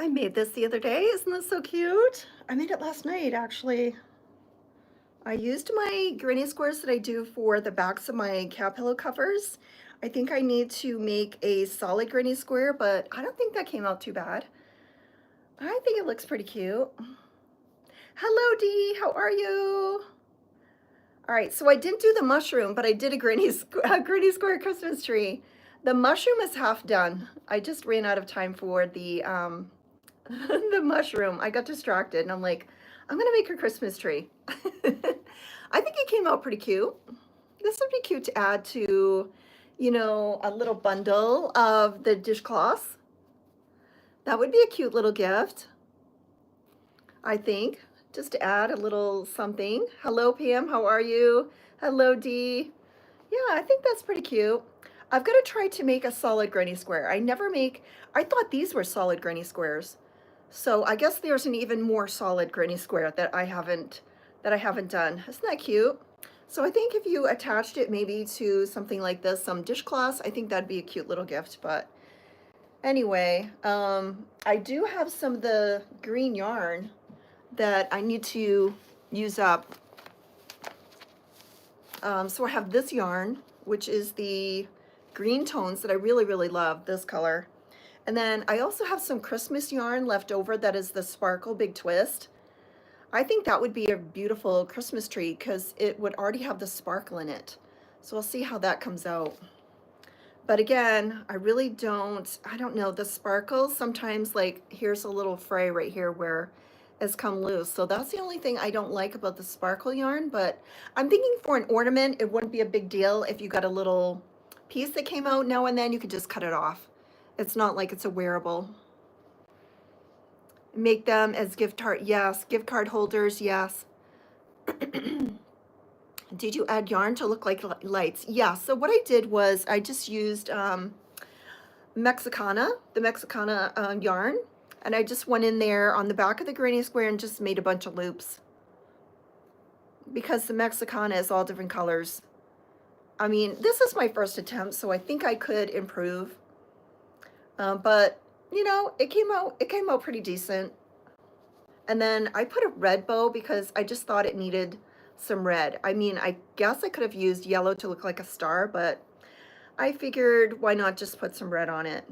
I made this the other day. Isn't this so cute? I made it last night, actually. I used my granny squares that I do for the backs of my cat pillow covers. I think I need to make a solid granny square, but I don't think that came out too bad. I think it looks pretty cute. Hello, Dee. How are you? All right, so I didn't do the mushroom, but I did a granny square Christmas tree. The mushroom is half done. I just ran out of time for the the mushroom. I got distracted and I'm like, I'm gonna make a Christmas tree. I think it came out pretty cute. This would be cute to add to, you know, a little bundle of the dishcloths. That would be a cute little gift, I think, just to add a little something. Hello, Pam, how are you? Hello, Dee. Yeah, I think that's pretty cute. I've got to try to make a solid granny square. I thought these were solid granny squares. So I guess there's an even more solid granny square that I haven't done. Isn't that cute? So I think if you attached it maybe to something like this, some dishcloths, I think that'd be a cute little gift. But anyway, I do have some of the green yarn that I need to use up. So I have this yarn, which is the green tones that I really, really love, this color. And then I also have some Christmas yarn left over that is the Sparkle Big Twist. I think that would be a beautiful Christmas tree because it would already have the sparkle in it. So we'll see how that comes out. But again, I don't know, the sparkles sometimes, like here's a little fray right here where it's come loose. So that's the only thing I don't like about the sparkle yarn, but I'm thinking for an ornament, it wouldn't be a big deal if you got a little piece that came out now and then, you could just cut it off. It's not like it's a wearable. Make them as gift card holders, yes. Did you add yarn to look like lights? Yeah, so what I did was I just used Mexicana, the Mexicana yarn, and I just went in there on the back of the granny square and just made a bunch of loops. Because the Mexicana is all different colors. I mean, this is my first attempt, so I think I could improve. But you know, it came out pretty decent. And then I put a red bow because I just thought it needed some red. I mean, I guess I could have used yellow to look like a star, but I figured why not just put some red on it.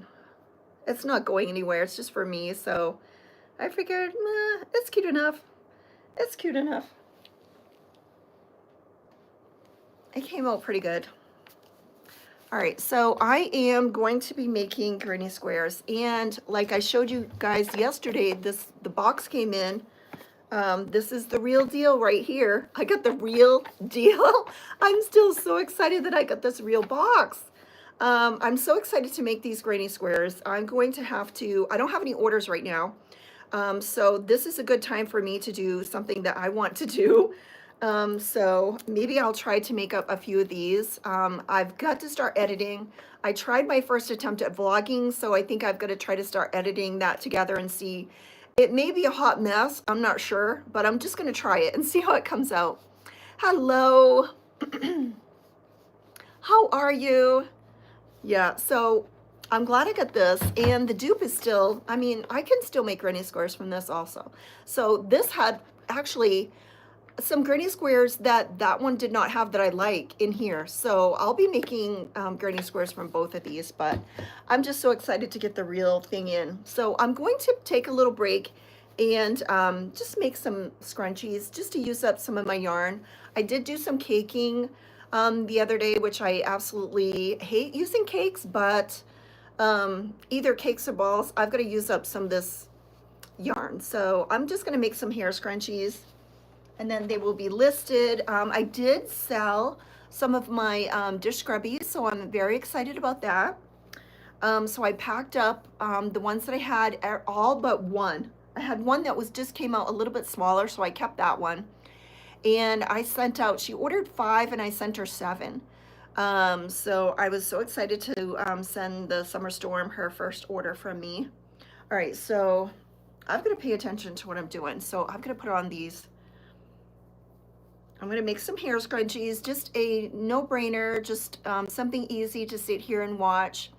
It's not going anywhere, it's just for me, so I figured, it's cute enough. It's cute enough. It came out pretty good. All right, so I am going to be making granny squares, and like I showed you guys yesterday, the box came in. This is the real deal right here. I got the real deal. I'm still so excited that I got this real box. I'm so excited to make these granny squares. I'm going to have to, I don't have any orders right now. So this is a good time for me to do something that I want to do. So maybe I'll try to make up a few of these. I've got to start editing. I tried my first attempt at vlogging, so I think I've got to try to start editing that together and see. It may be a hot mess, I'm not sure, but I'm just going to try it and see how it comes out. Hello. How are you? Yeah, so I'm glad I got this, and the dupe is still, I mean, I can still make granny squares from this also. So this had actually some granny squares that one did not have that I like in here. So I'll be making granny squares from both of these, but I'm just so excited to get the real thing in. So I'm going to take a little break and just make some scrunchies just to use up some of my yarn. I did do some caking the other day, which I absolutely hate using cakes, but either cakes or balls, I've got to use up some of this yarn. So I'm just going to make some hair scrunchies, and then they will be listed. I did sell some of my dish scrubbies, so I'm very excited about that. So I packed up the ones that I had, all but one. I had one that just came out a little bit smaller, so I kept that one. And I sent out, she ordered 5 and I sent her 7. So I was so excited to send the Summer Storm her first order from me. All right, so I've got to pay attention to what I'm doing. So I'm going to put on these. I'm going to make some hair scrunchies, just a no-brainer, just something easy to sit here and watch.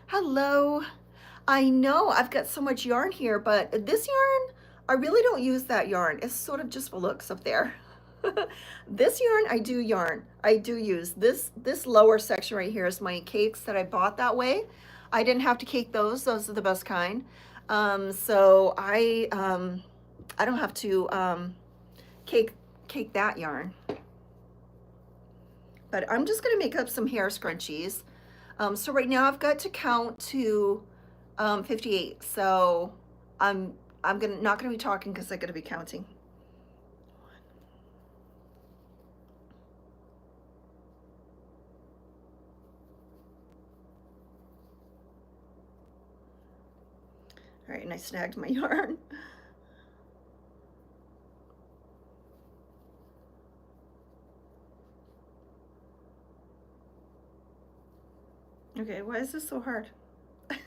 Hello. I know I've got so much yarn here, but this yarn, I really don't use that yarn. It's sort of just for looks up there. This yarn, I do use. This lower section right here is my cakes that I bought that way. I didn't have to cake those. Those are the best kind. So I don't have to cake that yarn. But I'm just gonna make up some hair scrunchies. So right now I've got to count to 58. So I'm not gonna be talking because I'm gonna be counting. All right, and I snagged my yarn. Okay, why is this so hard? 34.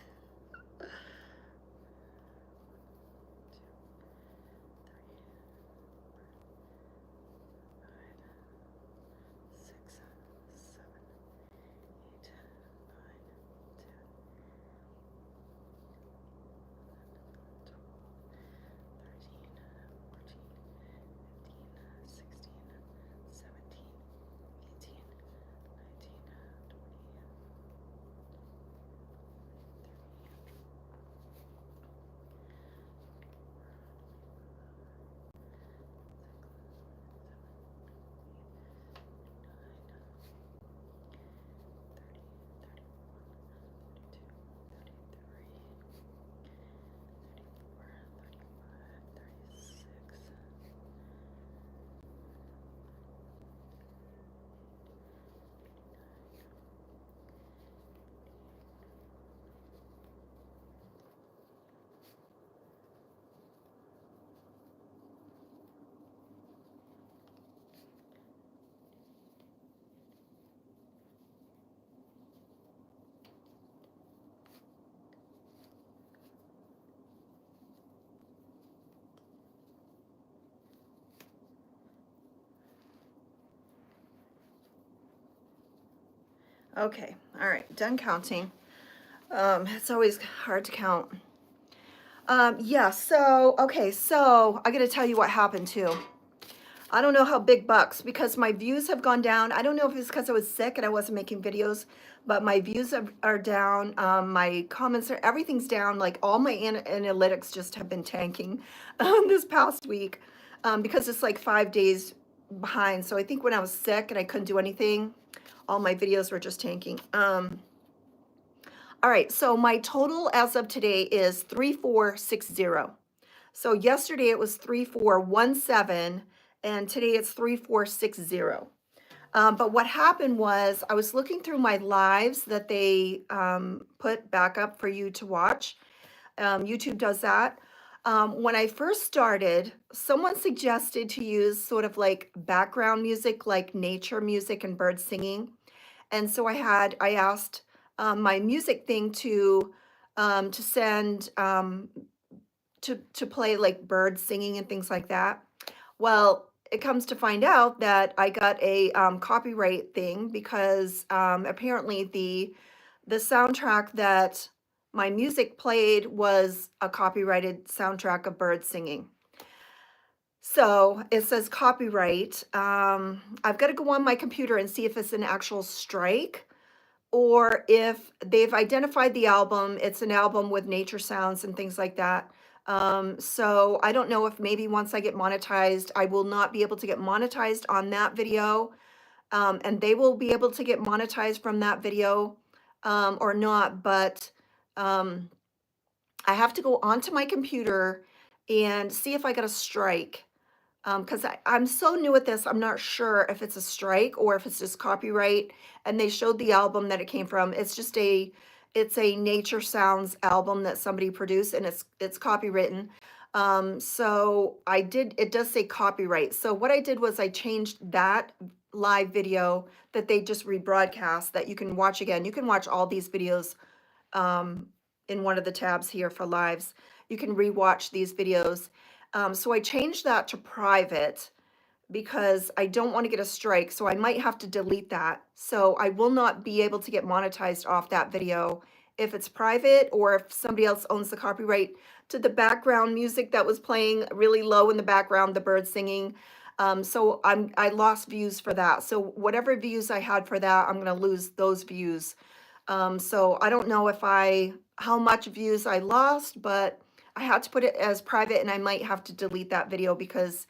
Okay, all right, done counting. It's always hard to count. Yeah, so, okay, so I gotta tell you what happened too. I don't know how big bucks, because my views have gone down. I don't know if it's because I was sick and I wasn't making videos, but my views are down. My comments are, everything's down. Like all my analytics just have been tanking this past week because it's like 5 days behind. So I think when I was sick and I couldn't do anything, all my videos were just tanking. All right, so my total as of today is 3460. So yesterday it was 3417, and today it's 3460. But what happened was I was looking through my lives that they put back up for you to watch. YouTube does that. When I first started, someone suggested to use sort of like background music, like nature music and birds singing. And so I asked my music thing to send to play like birds singing and things like that. Well, it comes to find out that I got a copyright thing because apparently the soundtrack that my music played was a copyrighted soundtrack of birds singing. So it says copyright. I've got to go on my computer and see if it's an actual strike or if they've identified the album. It's an album with nature sounds and things like that. So I don't know if maybe once I get monetized, I will not be able to get monetized on that video, and they will be able to get monetized from that video, or not. But I have to go onto my computer and see if I got a strike. Because I'm so new at this, I'm not sure if it's a strike or if it's just copyright. And they showed the album that it came from. It's a nature sounds album that somebody produced, and it's copywritten. So it does say copyright. So what I did was I changed that live video that they just rebroadcast that you can watch again. You can watch all these videos in one of the tabs here for lives. You can rewatch these videos. So I changed that to private because I don't want to get a strike. So I might have to delete that. So I will not be able to get monetized off that video if it's private or if somebody else owns the copyright to the background music that was playing really low in the background, the bird singing. So I lost views for that. So whatever views I had for that, I'm gonna lose those views. So I don't know how much views I lost, but I had to put it as private, and I might have to delete that video because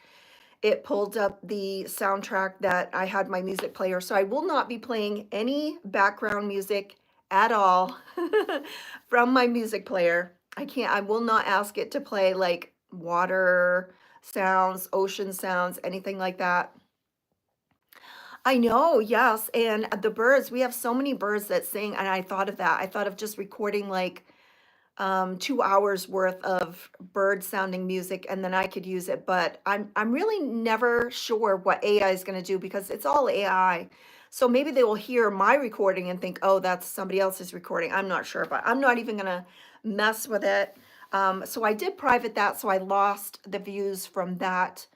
it pulled up the soundtrack that I had my music player. So I will not be playing any background music at all from my music player. I will not ask it to play like water sounds, ocean sounds, anything like that. I know, yes. And the birds, we have so many birds that sing, and I thought of that. I thought of just recording like 2 hours worth of bird sounding music, and then I could use it. But I'm really never sure what AI is going to do because it's all AI. So maybe they will hear my recording and think, oh, that's somebody else's recording. I'm not sure, but I'm not even going to mess with it. So I did private that, so I lost the views from that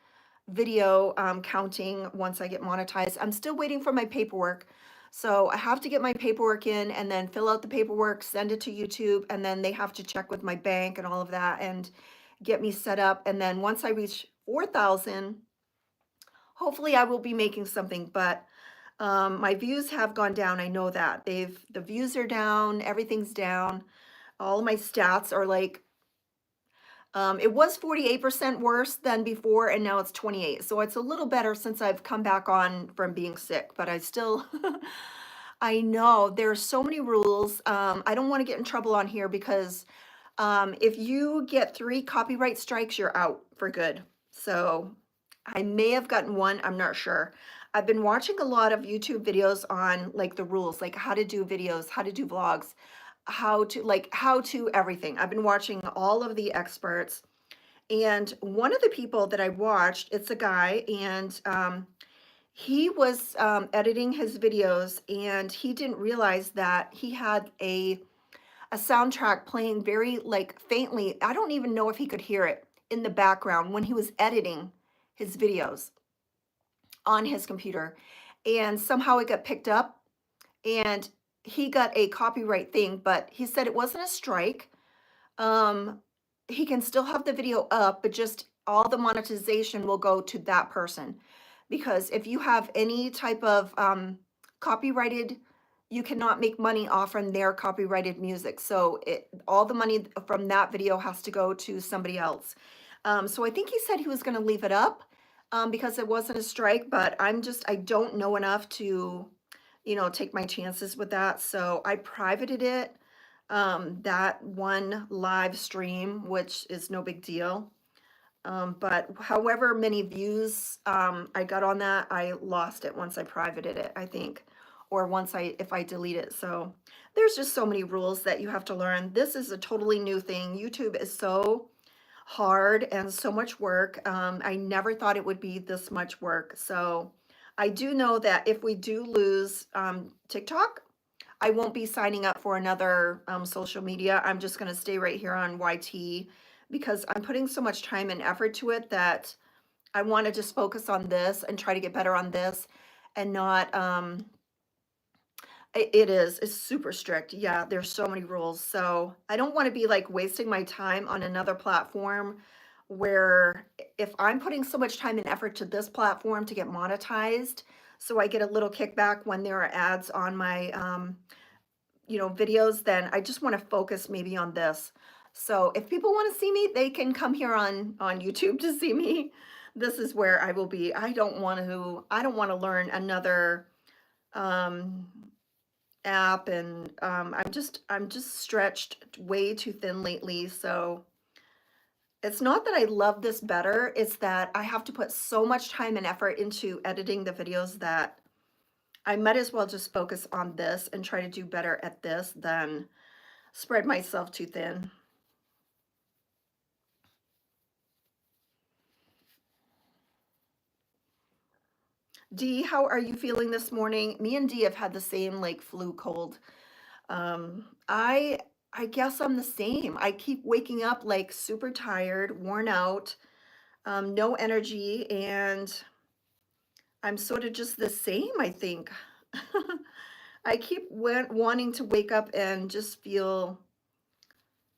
video counting once I get monetized. I'm still waiting for my paperwork. So I have to get my paperwork in and then fill out the paperwork, send it to YouTube, and then they have to check with my bank and all of that and get me set up. And then once I reach 4,000, hopefully I will be making something, but my views have gone down. I know that. The views are down, everything's down. All of my stats are like it was 48% worse than before, and now it's 28. So it's a little better since I've come back on from being sick, but I still, I know there's so many rules. I don't want to get in trouble on here because if you get 3 copyright strikes, you're out for good. So I may have gotten one, I'm not sure. I've been watching a lot of YouTube videos on like the rules, like how to do videos, how to do vlogs, how to everything. I've been watching all of the experts, and one of the people that I watched, it's a guy, and he was editing his videos, and he didn't realize that he had a soundtrack playing very like faintly. I don't even know if he could hear it in the background when he was editing his videos on his computer, and somehow it got picked up, and he got a copyright thing, but he said it wasn't a strike. um, he can still have the video up, but just all the monetization will go to that person. Because if you have any type of copyrighted, you cannot make money off from their copyrighted music. So all the money from that video has to go to somebody else. So I think he said he was going to leave it up because it wasn't a strike, but I don't know enough to, take my chances with that. So I privated it, that one live stream, which is no big deal. But however many views I got on that, I lost it once I privated it, I think, or if I delete it. So there's just so many rules that you have to learn. This is a totally new thing. YouTube is so hard and so much work. I never thought it would be this much work. So I do know that if we do lose TikTok, I won't be signing up for another social media. I'm just going to stay right here on YT because I'm putting so much time and effort to it that I want to just focus on this and try to get better on this and not, it's super strict. Yeah, there's so many rules. So I don't want to be like wasting my time on another platform where if I'm putting so much time and effort to this platform to get monetized, so I get a little kickback when there are ads on my videos, then I just want to focus maybe on this. So if people want to see me, they can come here on YouTube to see me. This is where I will be. I don't want to learn another um app, and I'm just stretched way too thin lately. So it's not that I love this better, it's that I have to put so much time and effort into editing the videos that I might as well just focus on this and try to do better at this than spread myself too thin. Dee, how are you feeling this morning? Me and Dee have had the same like flu cold. I guess I'm the same. I keep waking up like super tired, worn out, no energy, and I'm sort of just the same, I think. I keep wanting to wake up and just feel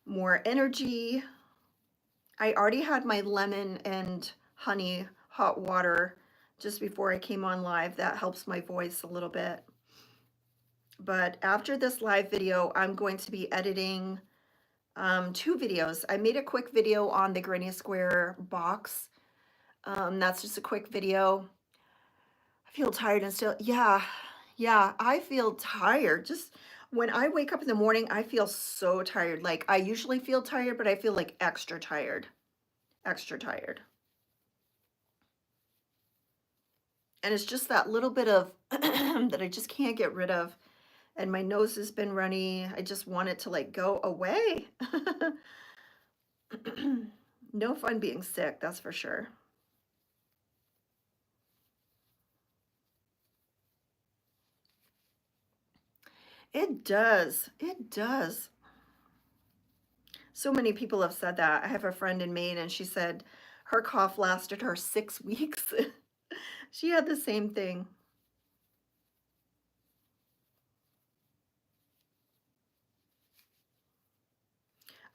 more energy. I already had my lemon and honey hot water just before I came on live. That helps my voice a little bit. But after this live video, I'm going to be editing 2 videos. I made a quick video on the granny square box. That's just a quick video. I feel tired and still, yeah, I feel tired. Just when I wake up in the morning, I feel so tired. Like I usually feel tired, but I feel like extra tired, extra tired. And it's just that little bit of that I just can't get rid of. And my nose has been runny. I just want it to like go away. No fun being sick, that's for sure. It does. It does. So many people have said that. I have a friend in Maine and she said her cough lasted her 6 weeks. She had the same thing.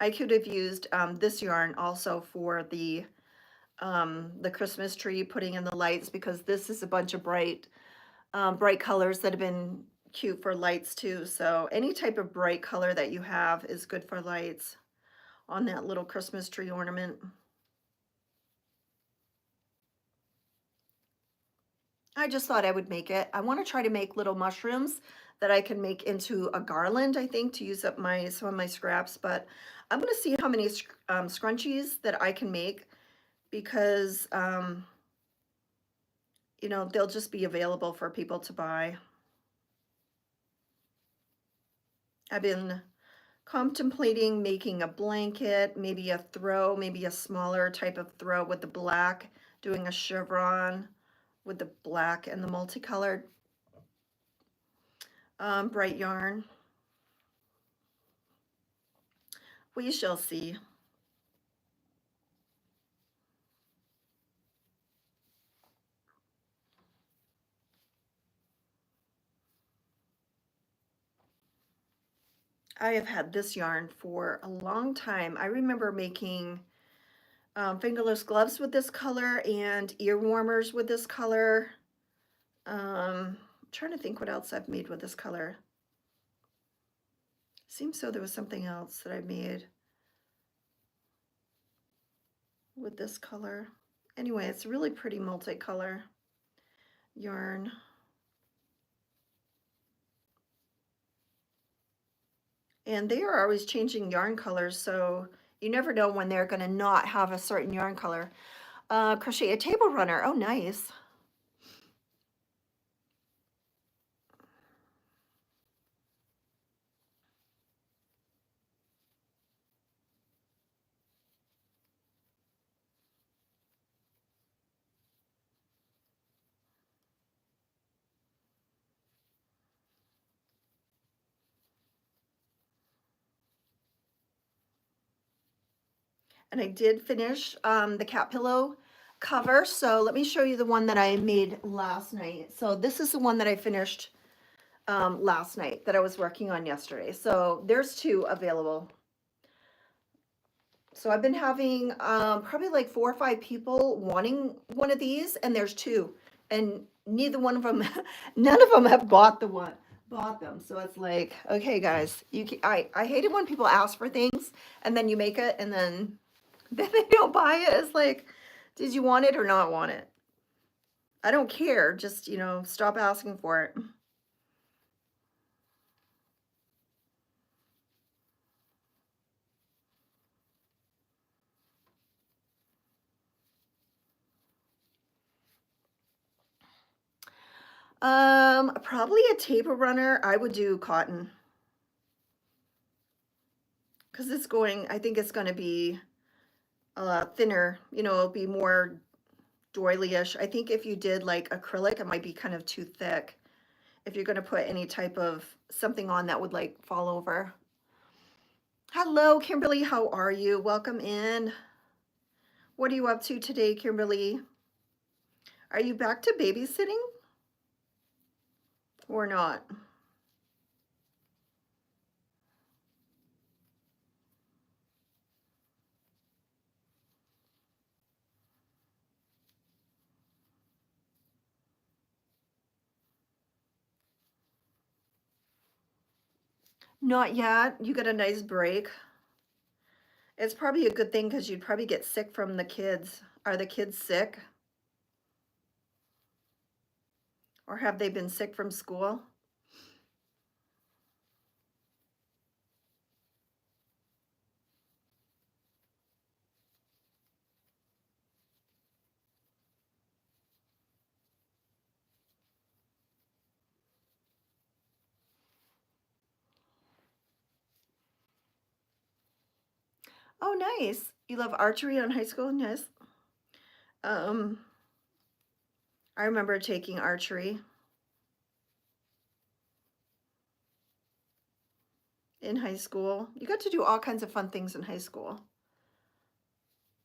I could have used this yarn also for the Christmas tree, putting in the lights, because this is a bunch of bright colors that have been cute for lights too. So any type of bright color that you have is good for lights on that little Christmas tree ornament. I just thought I would make it. I want to try to make little mushrooms that I can make into a garland, I think, to use up some of my scraps. But I'm going to see how many scrunchies that I can make, because you know, they'll just be available for people to buy. I've been contemplating making a blanket, maybe a throw, maybe a smaller type of throw with the black, doing a chevron with the black and the multicolored bright yarn. We shall see. I have had this yarn for a long time. I remember making fingerless gloves with this color and ear warmers with this color. I'm trying to think what else I've made with this color. Seems so there was something else that I made with this color. Anyway, it's a really pretty multicolor yarn. And they are always changing yarn colors, so you never know when they're going to not have a certain yarn color. Crochet a table runner. Oh, nice. And I did finish the cat pillow cover. So let me show you the one that I made last night. So this is the one that I finished last night that I was working on yesterday. So there's 2 available. So I've been having probably like 4 or 5 people wanting one of these, and there's 2, and neither one of them, none of them have bought them. So it's like, okay, guys, I hate it when people ask for things and then you make it and then then they don't buy it. It's like, did you want it or not want it? I don't care. Just, you know, stop asking for it. Probably a table runner. I would do cotton, because I think it's going to be thinner, you know, it'll be more doily-ish. I think if you did like acrylic, it might be kind of too thick if you're going to put any type of something on that would like fall over. Hello, Kimberly. How are you? Welcome in. What are you up to today, Kimberly? Are you back to babysitting or not? Not yet. You get a nice break. It's probably a good thing because you'd probably get sick from the kids. Are the kids sick? Or have they been sick from school? Oh, nice. You love archery on high school? Yes. Um, I remember taking archery in high school. You got to do all kinds of fun things in high school.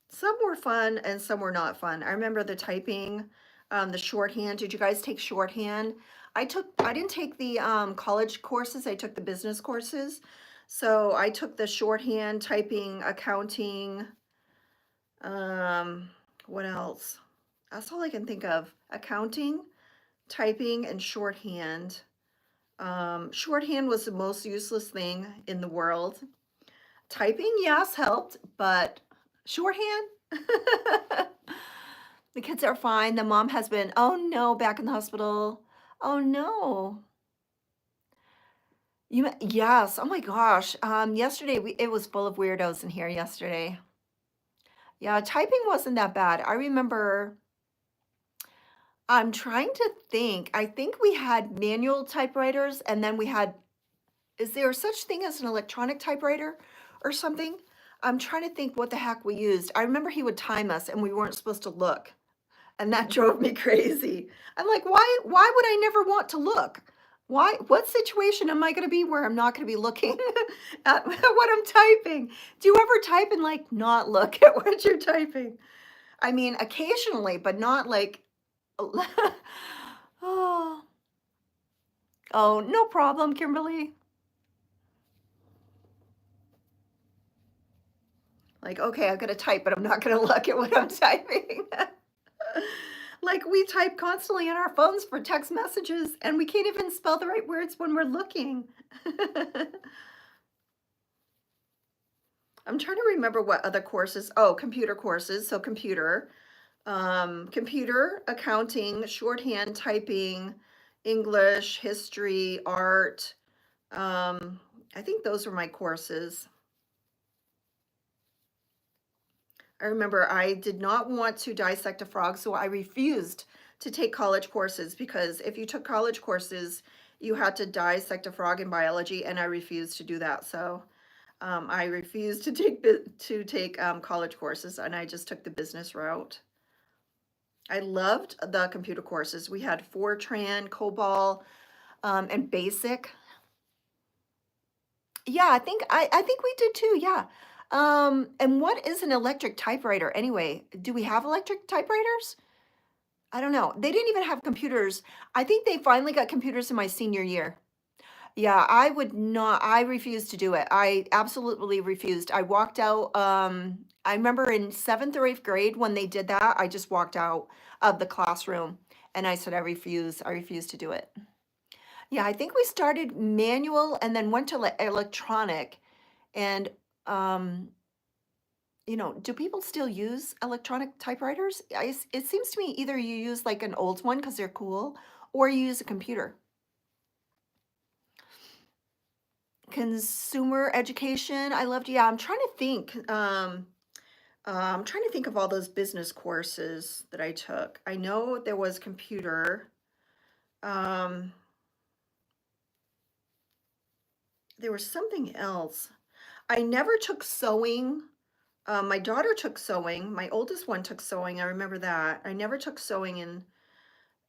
Some were fun and some were not fun. I remember the typing, the shorthand. Did you guys take shorthand? I didn't take the college courses. I took the business courses. So I took the shorthand, typing, accounting. Um, what else? That's all I can think of. Accounting, typing, and shorthand. Shorthand was the most useless thing in the world. Typing, yes, helped, but shorthand? The kids are fine. The mom has been, oh no, back in the hospital. Oh no. Yes. Oh my gosh. Yesterday it was full of weirdos in here yesterday. Yeah, typing wasn't that bad. I remember, I'm trying to think. I think we had manual typewriters and then we had, is there such thing as an electronic typewriter or something? I'm trying to think what the heck we used. I remember he would time us and we weren't supposed to look. And that drove me crazy. I'm like, why would I never want to look? What situation am I going to be where I'm not going to be looking at what I'm typing? Do you ever type and like not look at what you're typing? I mean, occasionally, but not like, oh, oh, no problem, Kimberly. Like, okay, I've got to type, but I'm not going to look at what I'm typing. Like we type constantly on our phones for text messages and we can't even spell the right words when we're looking. I'm trying to remember what other courses. Oh, computer courses. So computer, accounting, shorthand, typing, English, history, art. I think those were my courses. I remember I did not want to dissect a frog, so I refused to take college courses because if you took college courses, you had to dissect a frog in biology, and I refused to do that. So I refused to take college courses, and I just took the business route. I loved the computer courses. We had Fortran, COBOL, and Basic. Yeah, I think we did too. Yeah. And what is an electric typewriter anyway? Do we have electric typewriters? I don't know. They didn't even have computers. I think they finally got computers in my senior year. Yeah, I would not, I refused to do it. I absolutely refused. I walked out. I remember in seventh or eighth grade when they did that, I just walked out of the classroom and I said, I refuse to do it. Yeah, I think we started manual and then went to electronic. And, um, do people still use electronic typewriters? It seems to me either you use like an old one because they're cool, or you use a computer. Consumer education, I loved. Yeah, I'm trying to think. I'm trying to think of all those business courses that I took. I know there was computer. Um, there was something else. I never took sewing. My daughter took sewing. My oldest one took sewing. I remember that. I never took sewing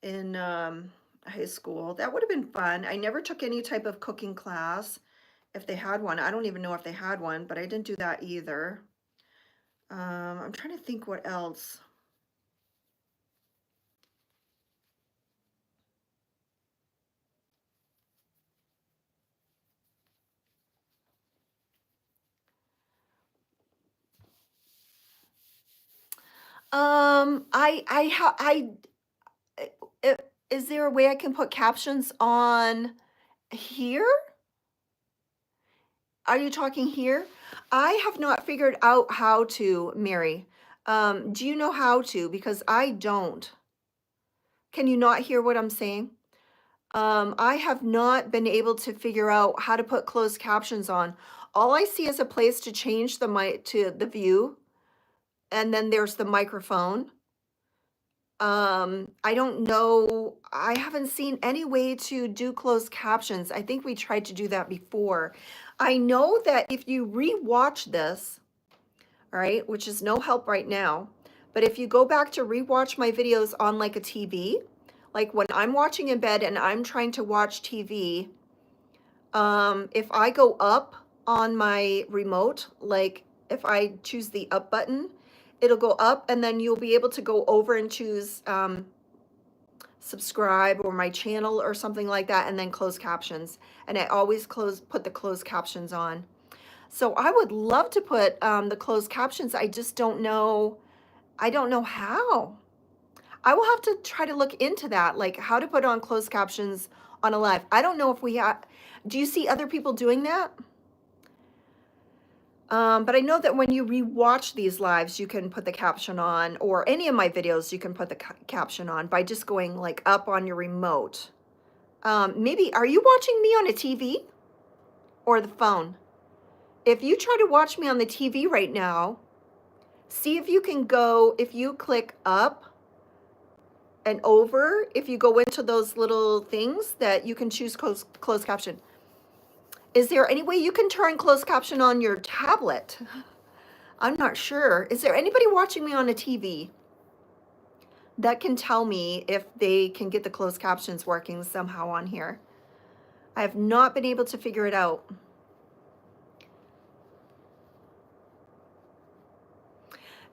in high school. That would have been fun. I never took any type of cooking class if they had one. I don't even know if they had one, but I didn't do that either. I'm trying to think what else. I is there a way I can put captions on here? Are you talking here? I have not figured out how to, Mary. Do you know how to? Because I don't. Can you not hear what I'm saying? I have not been able to figure out how to put closed captions on. All I see is a place to change the mic to the view, and then there's the microphone. I don't know. I haven't seen any way to do closed captions. I think we tried to do that before. I know that if you rewatch this, all right, which is no help right now, but if you go back to rewatch my videos on like a TV, like when I'm watching in bed and I'm trying to watch TV, if I go up on my remote, like if I choose the up button, it'll go up, and then you'll be able to go over and choose subscribe or my channel or something like that, and then close captions. And I always put the closed captions on. So I would love to put the closed captions. I just don't know. I don't know how. I will have to try to look into that, like how to put on closed captions on a live. I don't know if we have. Do you see other people doing that? But I know that when you rewatch these lives, you can put the caption on, or any of my videos, you can put the caption on by just going like up on your remote. Maybe, are you watching me on a TV or the phone? If you try to watch me on the TV right now, see if you can go, if you click up and over, if you go into those little things that you can choose closed caption. Is there any way you can turn closed caption on your tablet? I'm not sure. Is there anybody watching me on a TV that can tell me if they can get the closed captions working somehow on here? I have not been able to figure it out.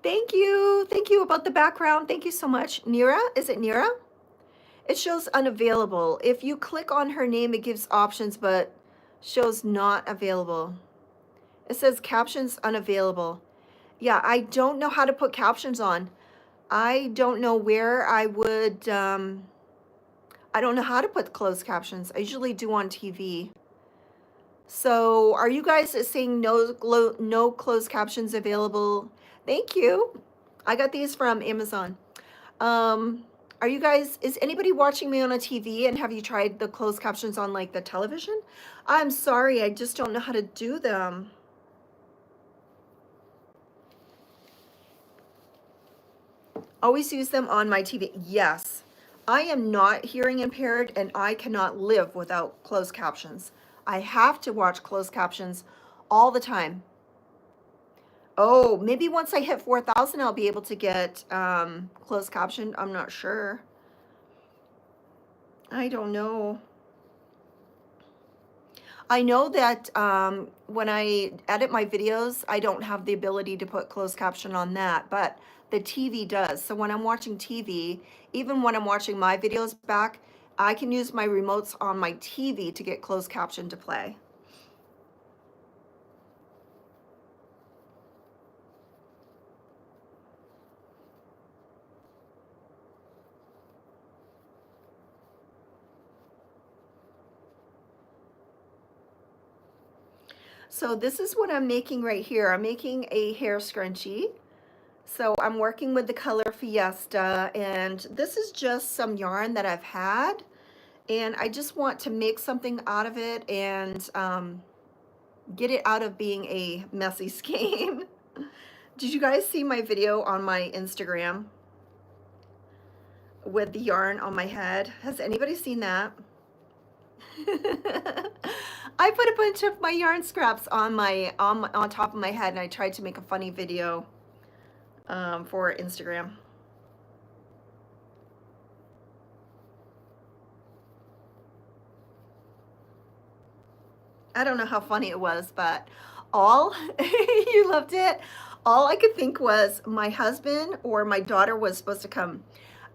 Thank you. Thank you about the background. Thank you so much. Nira, is it Nira? It shows unavailable. If you click on her name, it gives options, but shows not available. It says captions unavailable. Yeah, I don't know how to put captions on. I don't know where I would, I don't know how to put closed captions. I usually do on TV. So are you guys saying no closed captions available? Thank you. I got these from Amazon. Are you guys, is anybody watching me on a TV, and have you tried the closed captions on like the television? I'm sorry, I just don't know how to do them. Always use them on my TV. Yes, I am not hearing impaired, and I cannot live without closed captions. I have to watch closed captions all the time. Oh, maybe once I hit 4,000, I'll be able to get closed caption. I'm not sure. I don't know. I know that when I edit my videos, I don't have the ability to put closed caption on that, but the TV does. So when I'm watching TV, even when I'm watching my videos back, I can use my remotes on my TV to get closed caption to play. So this is what I'm making right here. I'm making a hair scrunchie. So I'm working with the color Fiesta, and this is just some yarn that I've had, and I just want to make something out of it and get it out of being a messy skein. Did you guys see my video on my Instagram with the yarn on my head? Has anybody seen that? I put a bunch of my yarn scraps on top of my head, and I tried to make a funny video for Instagram. I don't know how funny it was, but you loved it. All I could think was my husband or my daughter was supposed to come.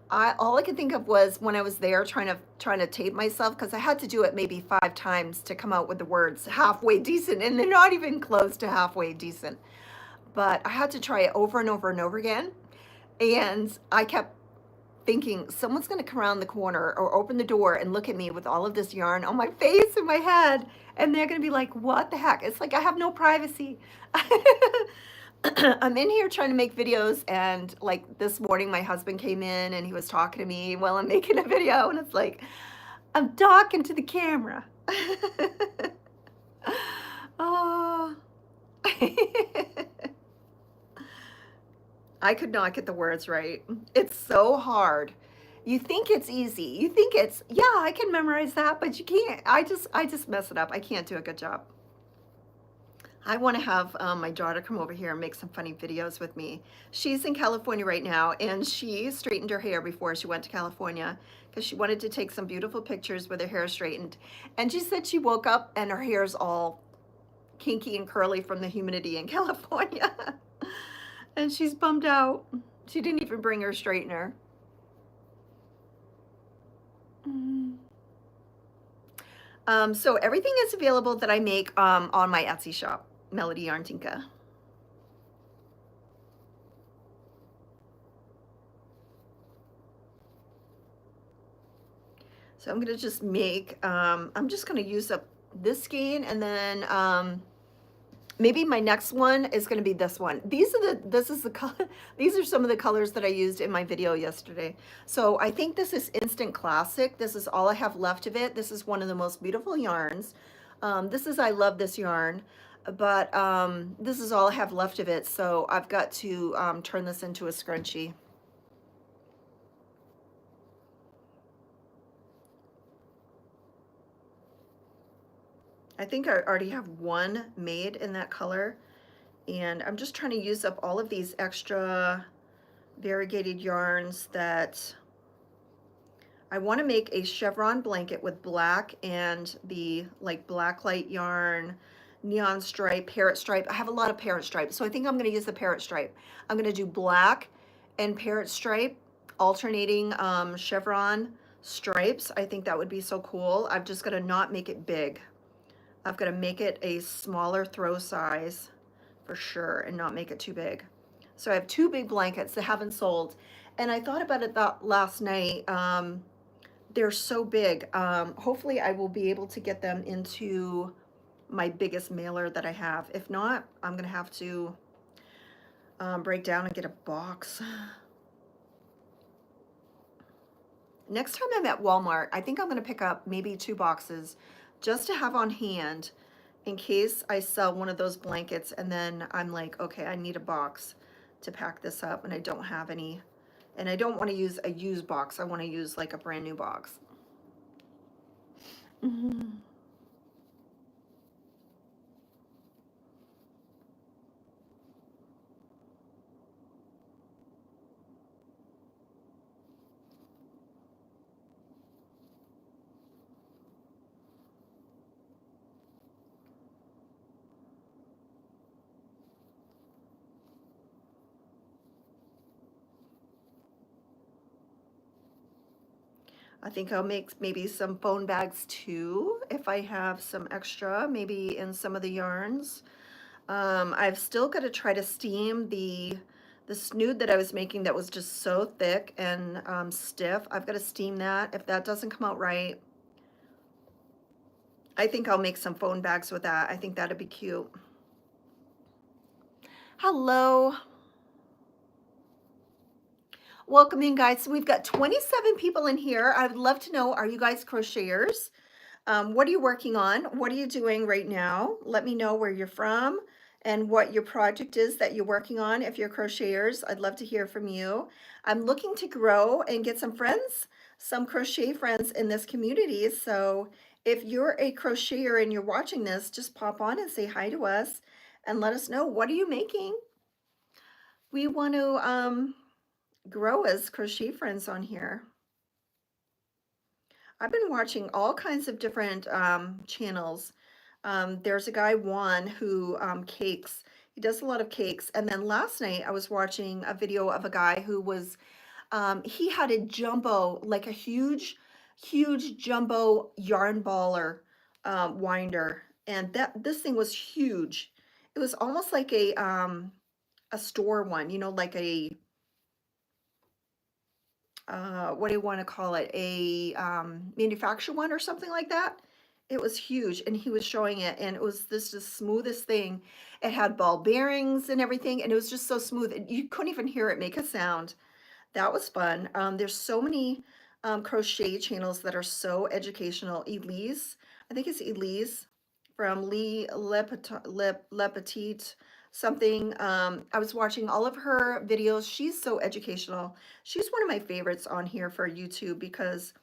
All I could think of was when I was there trying to tape myself, because I had to do it maybe 5 times to come out with the words halfway decent, and they're not even close to halfway decent. But I had to try it over and over and over again, and I kept thinking someone's going to come around the corner or open the door and look at me with all of this yarn on my face and my head. And they're going to be like, what the heck? It's like I have no privacy. I'm in here trying to make videos, and like this morning my husband came in and he was talking to me while I'm making a video, and it's like I'm talking to the camera. Oh. I could not get the words right. It's so hard. You think it's easy. You think it's, yeah, I can memorize that, but you can't. I just mess it up. I can't do a good job. I want to have my daughter come over here and make some funny videos with me. She's in California right now, and she straightened her hair before she went to California because she wanted to take some beautiful pictures with her hair straightened. And she said she woke up and her hair's all kinky and curly from the humidity in California. And she's bummed out. She didn't even bring her straightener. So everything is available that I make on my Etsy shop, Melody Yarn Tinka. So I'm gonna just make, I'm just gonna use up this skein, and then maybe my next one is gonna be this one. This is the color, these are some of the colors that I used in my video yesterday. So I think this is Instant Classic. This is all I have left of it. This is one of the most beautiful yarns. I love this yarn, but this is all I have left of it. So I've got to turn this into a scrunchie. I think I already have one made in that color, and I'm just trying to use up all of these extra variegated yarns that I want to make a chevron blanket with black and the like black light yarn, neon stripe, parrot stripe. I have a lot of parrot stripe, so I think I'm going to use the parrot stripe. I'm going to do black and parrot stripe, alternating chevron stripes. I think that would be so cool. I've just got to not make it big. I've got to make it a smaller throw size for sure and not make it too big. So I have two big blankets that haven't sold, and I thought about it that last night. They're so big. Hopefully I will be able to get them into my biggest mailer that I have. If not, I'm gonna have to break down and get a box. Next time I'm at Walmart, I think I'm gonna pick up maybe 2 boxes just to have on hand in case I sell one of those blankets and then I'm like, okay, I need a box to pack this up and I don't have any. And I don't want to use a used box. I want to use like a brand new box. I think I'll make maybe some phone bags too, if I have some extra, maybe in some of the yarns. I've still got to try to steam the snood that I was making that was just so thick and stiff. I've got to steam that. If that doesn't come out right, I think I'll make some phone bags with that. I think that'd be cute. Hello. Welcome in, guys. So we've got 27 people in here. I would love to know, are you guys crocheters? What are you working on? What are you doing right now? Let me know where you're from and what your project is that you're working on. If you're crocheters, I'd love to hear from you. I'm looking to grow and get some friends, some crochet friends in this community. So if you're a crocheter and you're watching this, just pop on and say hi to us and let us know, what are you making? We want to grow as crochet friends on here. I've been watching all kinds of different channels. There's a guy, Juan, who cakes. He does a lot of cakes. And then last night I was watching a video of a guy who was, he had a jumbo, like a huge, huge jumbo yarn baller winder. And this thing was huge. It was almost like a store one, you know, like a what do you want to call it? A manufacturer one or something like that. It was huge, and he was showing it, and it was this the smoothest thing. It had ball bearings and everything, and it was just so smooth. You couldn't even hear it make a sound. That was fun. There's so many crochet channels that are so educational. Elise, I think it's Elise from Lee Le Petite something. I was watching all of her videos. She's so educational. She's one of my favorites on here for YouTube because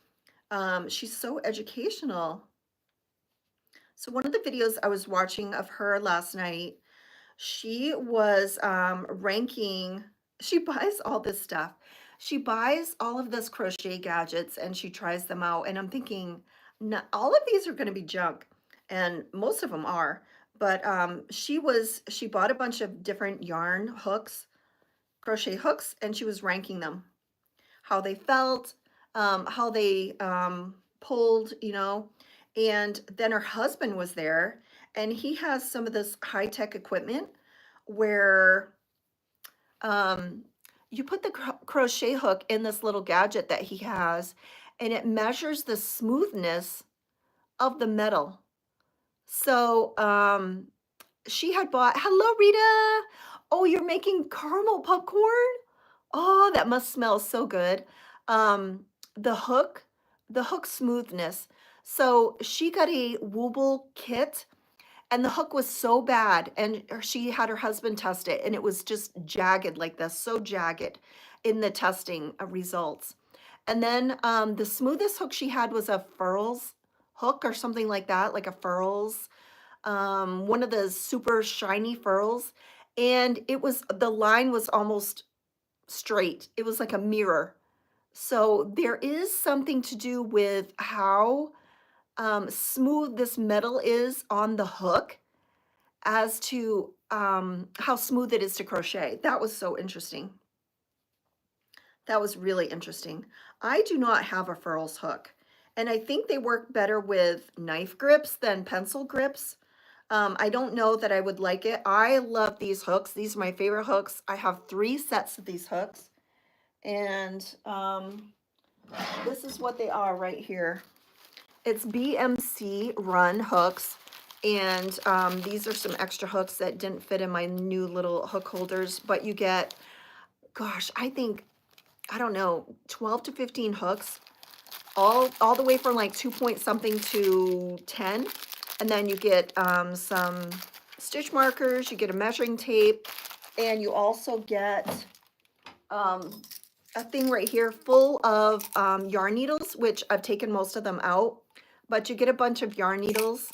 she's so educational. So one of the videos I was watching of her last night, she was ranking, she buys all this stuff. She buys all of this crochet gadgets and she tries them out. And I'm thinking, no, all of these are going to be junk. And most of them are. But she bought a bunch of different yarn hooks, crochet hooks, and she was ranking them, how they felt, how they pulled, you know. And then her husband was there, and he has some of this high-tech equipment where um, you put the crochet hook in this little gadget that he has, and it measures the smoothness of the metal. So she had bought, hello, Rita. Oh, you're making caramel popcorn? Oh, that must smell so good. Um, the hook, the hook smoothness. So she got a Wooble kit, and the hook was so bad, and she had her husband test it, and it was just jagged like this, so jagged in the testing results. And then the smoothest hook she had was a Furls hook or something like that, like a Furls, one of the super shiny Furls. And it was, the line was almost straight. It was like a mirror. So there is something to do with how smooth this metal is on the hook as to how smooth it is to crochet. That was so interesting. That was really interesting. I do not have a Furls hook, and I think they work better with knife grips than pencil grips. I don't know that I would like it. I love these hooks. These are my favorite hooks. I have 3 sets of these hooks, and this is what they are right here. It's BMC Run hooks, and these are some extra hooks that didn't fit in my new little hook holders, but you get, gosh, I think, I don't know, 12 to 15 hooks, all the way from like 2 point something to 10, and then you get some stitch markers, you get a measuring tape, and you also get a thing right here full of yarn needles, which I've taken most of them out, but you get a bunch of yarn needles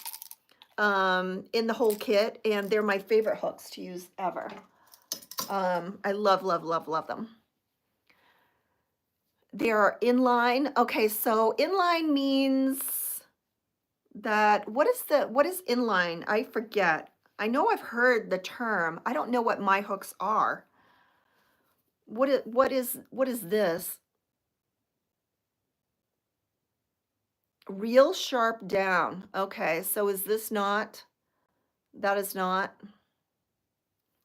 in the whole kit, and they're my favorite hooks to use ever. I love, love, love, love them. They are inline. Okay, so inline means that, what is inline? I forget. I know I've heard the term. I don't know what my hooks are. What is this? Real sharp down. Okay, so is this not? That is not.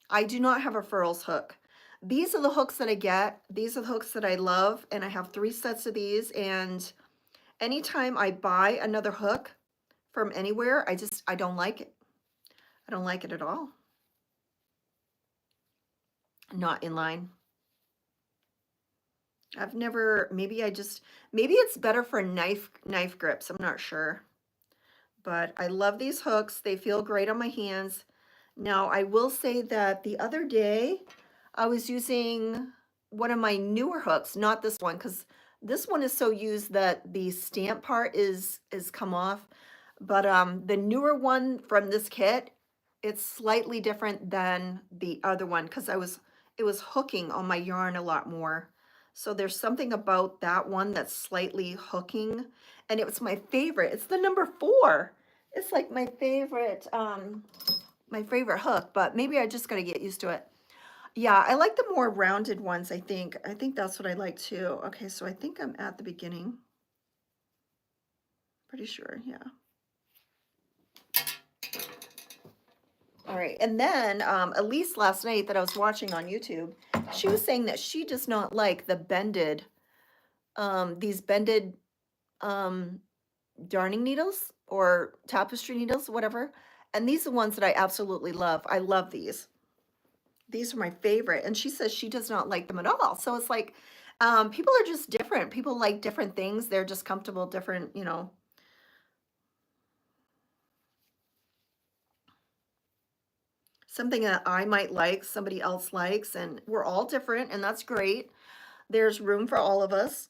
I do not have a Furls hook. These are the hooks that I get. These are the hooks that I love, and I have 3 sets of these, and anytime I buy another hook from anywhere, I don't like it. I don't like it at all. Not inline. I've never, maybe it's better for knife grips. I'm not sure. But I love these hooks. They feel great on my hands. Now, I will say that the other day I was using one of my newer hooks, not this one, because this one is so used that the stamp part is come off. But the newer one from this kit, it's slightly different than the other one because it was hooking on my yarn a lot more. So there's something about that one that's slightly hooking, and it was my favorite. It's the number 4. It's like my favorite hook, but maybe I just gotta get used to it. Yeah, I like the more rounded ones, I think. I think that's what I like too. Okay, so I think I'm at the beginning. Pretty sure, yeah. All right, and then Elise last night that I was watching on YouTube, she was saying that she does not like the bended these bended um, darning needles or tapestry needles, whatever. And these are the ones that I absolutely love. I love these. These are my favorite. And she says she does not like them at all. So it's like, people are just different. People like different things. They're just comfortable, different, you know. Something that I might like, somebody else likes, and we're all different, and that's great. There's room for all of us.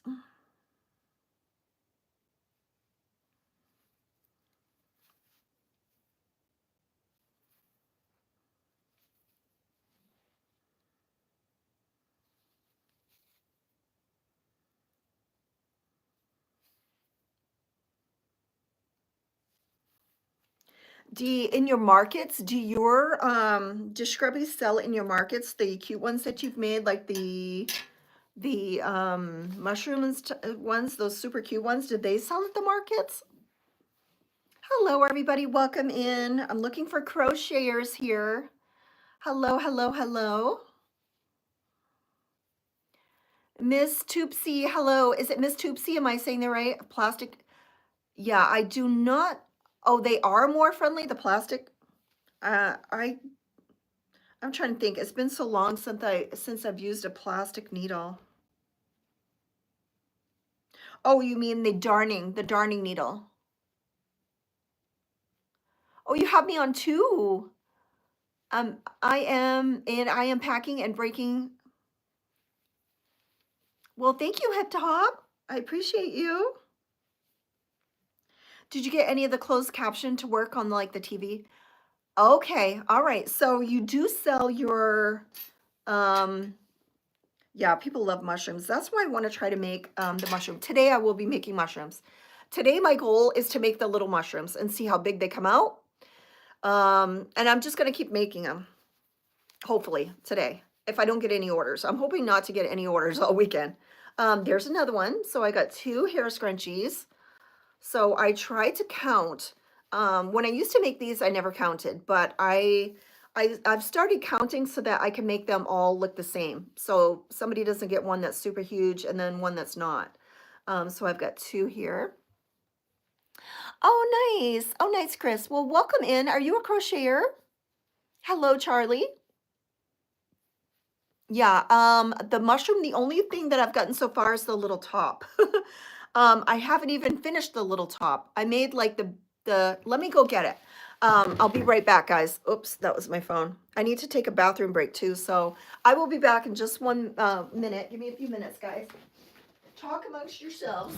In your markets, do Scrubbies sell in your markets the cute ones that you've made, like the mushrooms ones, those super cute ones? Did they sell at the markets? Hello, everybody. Welcome in. I'm looking for crocheters here. Hello, hello, hello. Miss Toopsy, hello. Is it Miss Toopsy? Am I saying that right? Plastic. Yeah, I do not. Oh, they are more friendly, the plastic. I'm trying to think. It's been so long since I've used a plastic needle. Oh, you mean the darning needle. Oh, you have me on two. I am packing and breaking. Well, thank you, Hip to Hop. I appreciate you. Did you get any of the closed caption to work on like the TV? Okay, all right. So you do sell your, um, yeah, people love mushrooms. That's why I want to try to make the mushroom. Today I will be making mushrooms. Today my goal is to make the little mushrooms and see how big they come out. And I'm just going to keep making them, hopefully today, if I don't get any orders. I'm hoping not to get any orders all weekend. There's another one. So I got 2 hair scrunchies. So I tried to count. When I used to make these, I never counted, but I've started counting so that I can make them all look the same. So somebody doesn't get one that's super huge and then one that's not. So I've got 2 here. Oh, nice. Oh, nice, Chris. Well, welcome in. Are you a crocheter? Hello, Charlie. Yeah, the mushroom, the only thing that I've gotten so far is the little top. I haven't even finished the little top. I made like let me go get it. I'll be right back, guys. Oops, that was my phone. I need to take a bathroom break too, so I will be back in just one minute. Give me a few minutes, guys. Talk amongst yourselves.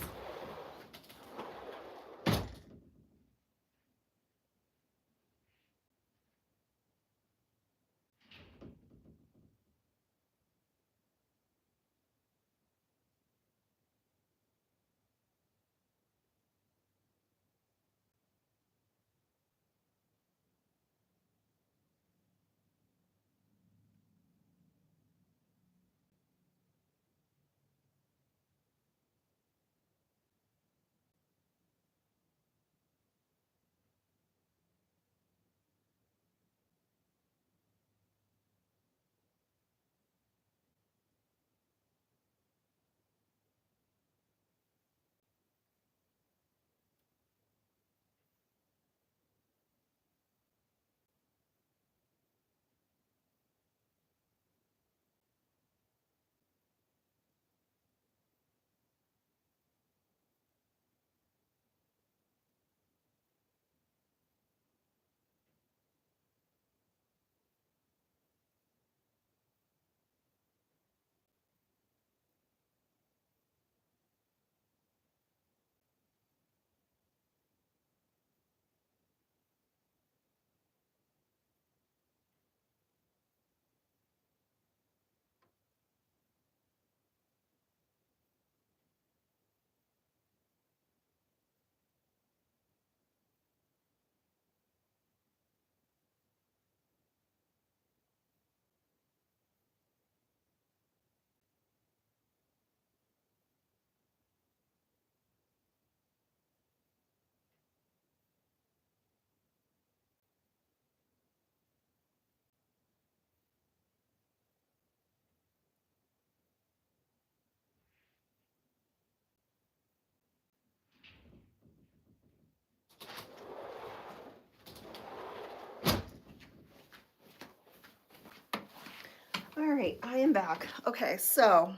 right, I am back. Okay, so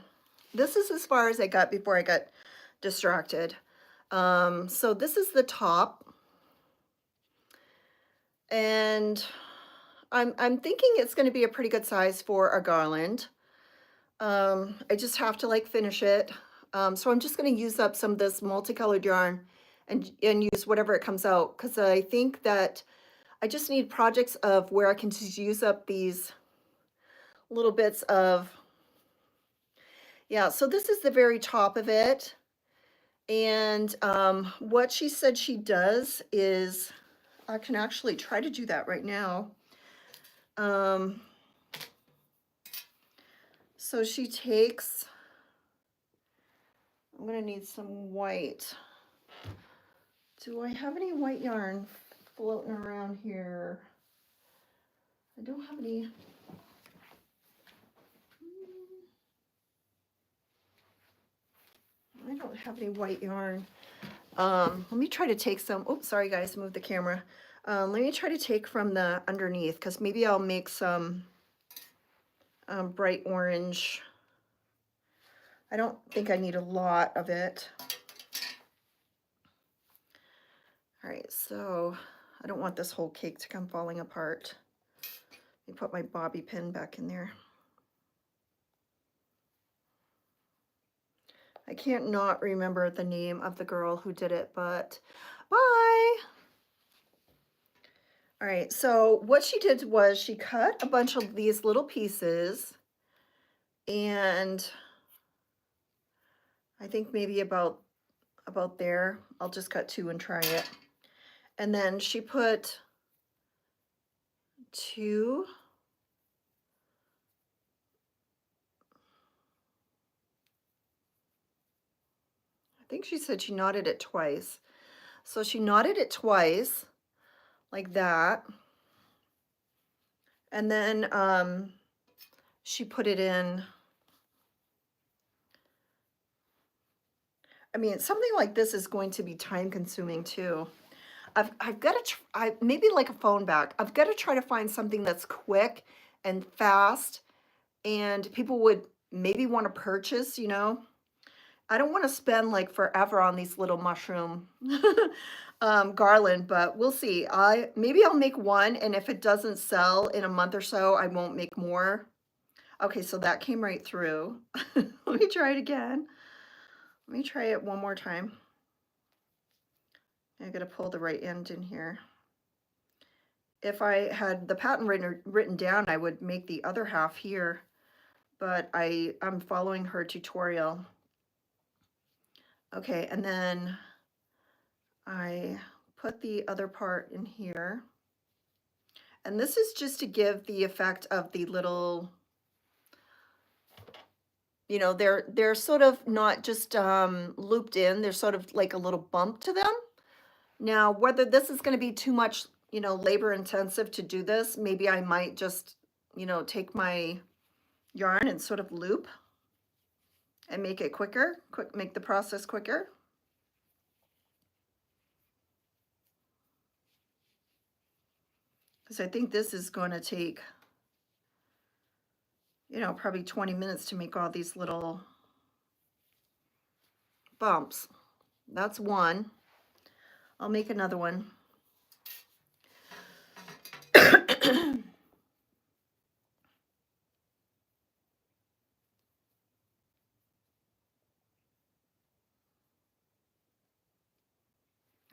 this is as far as I got before I got distracted. So this is the top, and I'm thinking it's going to be a pretty good size for a garland. I just have to like finish it. So I'm just going to use up some of this multicolored yarn and use whatever it comes out, because I think that I just need projects of where I can just use up these little bits of, yeah, so this is the very top of it. And what she said she does is, I can actually try to do that right now. So she takes, I'm gonna need some white. Do I have any white yarn floating around here? I don't have any. I don't have any white yarn. Let me try to take some. Oops, sorry guys, move the camera. Let me try to take from the underneath, because maybe I'll make some bright orange. I don't think I need a lot of it. All right, so I don't want this whole cake to come falling apart. Let me put my bobby pin back in there. I can't not remember the name of the girl who did it, but bye. All right, so what she did was she cut a bunch of these little pieces, and I think maybe about there. I'll just cut 2 and try it. And then she put 2, I think she said she knotted it twice. So she knotted it twice like that. And then she put it in. I mean, something like this is going to be time consuming too. I've got to try, maybe like a phone bag. I've got to try to find something that's quick and fast, and people would maybe want to purchase, you know. I don't want to spend like forever on these little mushroom garland, but we'll see. Maybe I'll make one, and if it doesn't sell in a month or so, I won't make more. Okay, so that came right through. Let me try it again. Let me try it one more time. I gotta pull the right end in here. If I had the pattern written down, I would make the other half here, but I'm following her tutorial. Okay, and then I put the other part in here. And this is just to give the effect of the little, you know, they're sort of not just looped in, they're sort of like a little bump to them. Now, whether this is going to be too much, you know, labor intensive to do this, maybe I might just, you know, take my yarn and sort of loop and make it quicker, make the process quicker. Because I think this is going to take, you know, probably 20 minutes to make all these little bumps. That's one. I'll make another one.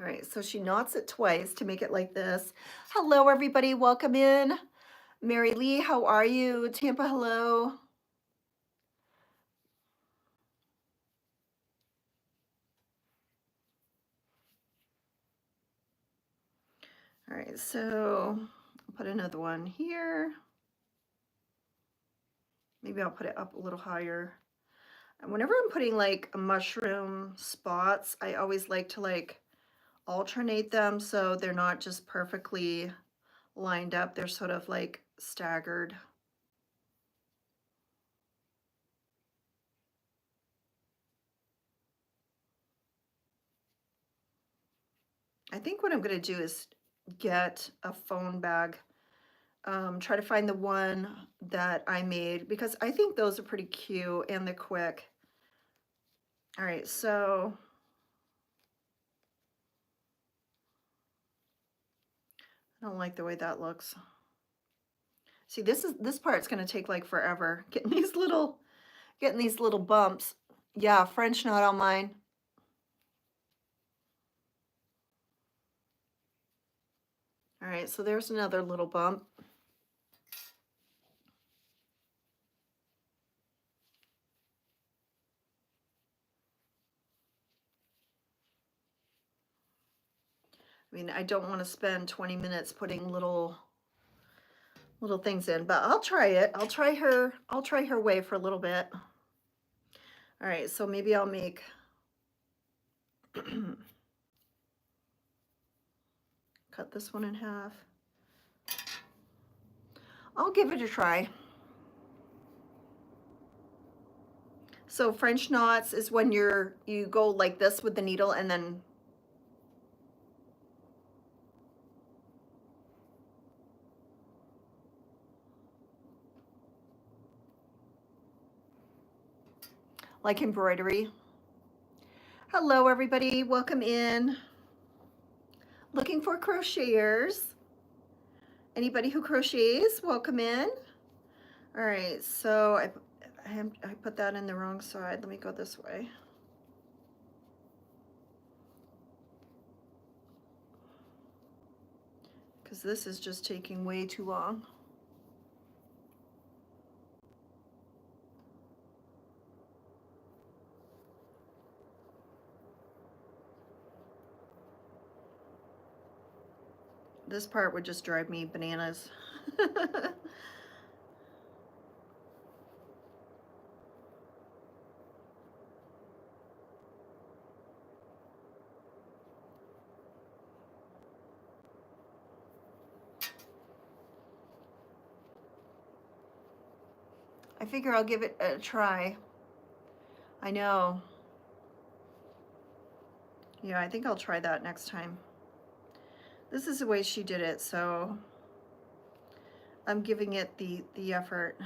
All right, so she knots it twice to make it like this. Hello, everybody. Welcome in. Mary Lee, how are you? Tampa, hello. All right, so I'll put another one here. Maybe I'll put it up a little higher. And whenever I'm putting like mushroom spots, I always like to like alternate them so they're not just perfectly lined up. They're sort of like staggered. I think what I'm going to do is get a phone bag try to find the one that I made because I think those are pretty cute and they're quick. All right, so I don't like the way that looks. See, this part's gonna take like forever. Getting these little bumps. Yeah, French knot on mine. All right, so there's another little bump. I mean, I don't want to spend 20 minutes putting little things in, but I'll try it. I'll try her way for a little bit. All right, so maybe I'll make cut this one in half. I'll give it a try. So French knots is when you go like this with the needle and then like embroidery. Hello everybody, welcome in. Looking for crocheters. Anybody who crochets, welcome in. All right, so I put that in the wrong side. Let me go this way. Because this is just taking way too long. This part would just drive me bananas. I figure I'll give it a try. I know. Yeah, I think I'll try that next time. This is the way she did it, so I'm giving it the effort.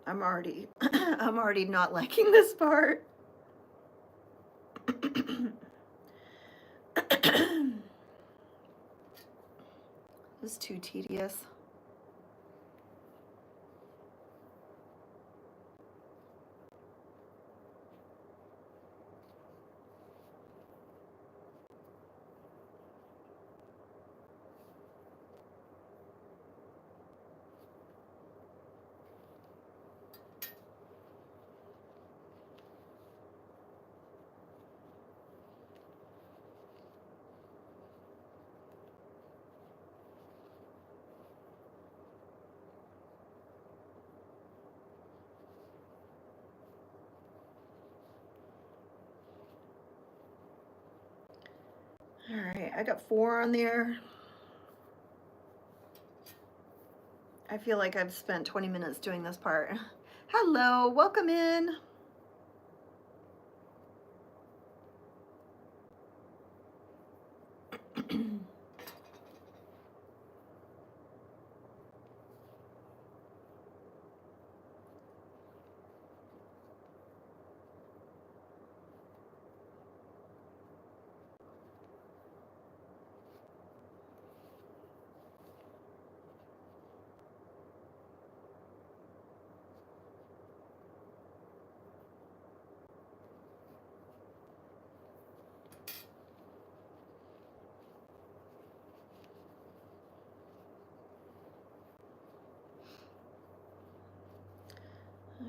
I'm already I'm already not liking this part. This is too tedious. All right, I got 4 on there. I feel like I've spent 20 minutes doing this part. Hello, welcome in.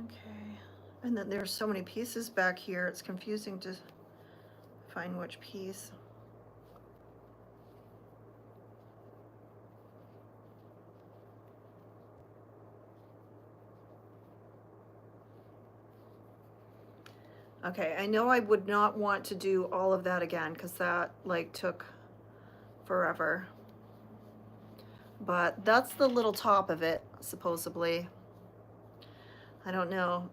Okay, and then there's so many pieces back here, it's confusing to find which piece. Okay, I know I would not want to do all of that again because that like took forever. but that's the little top of it, supposedly. I don't know.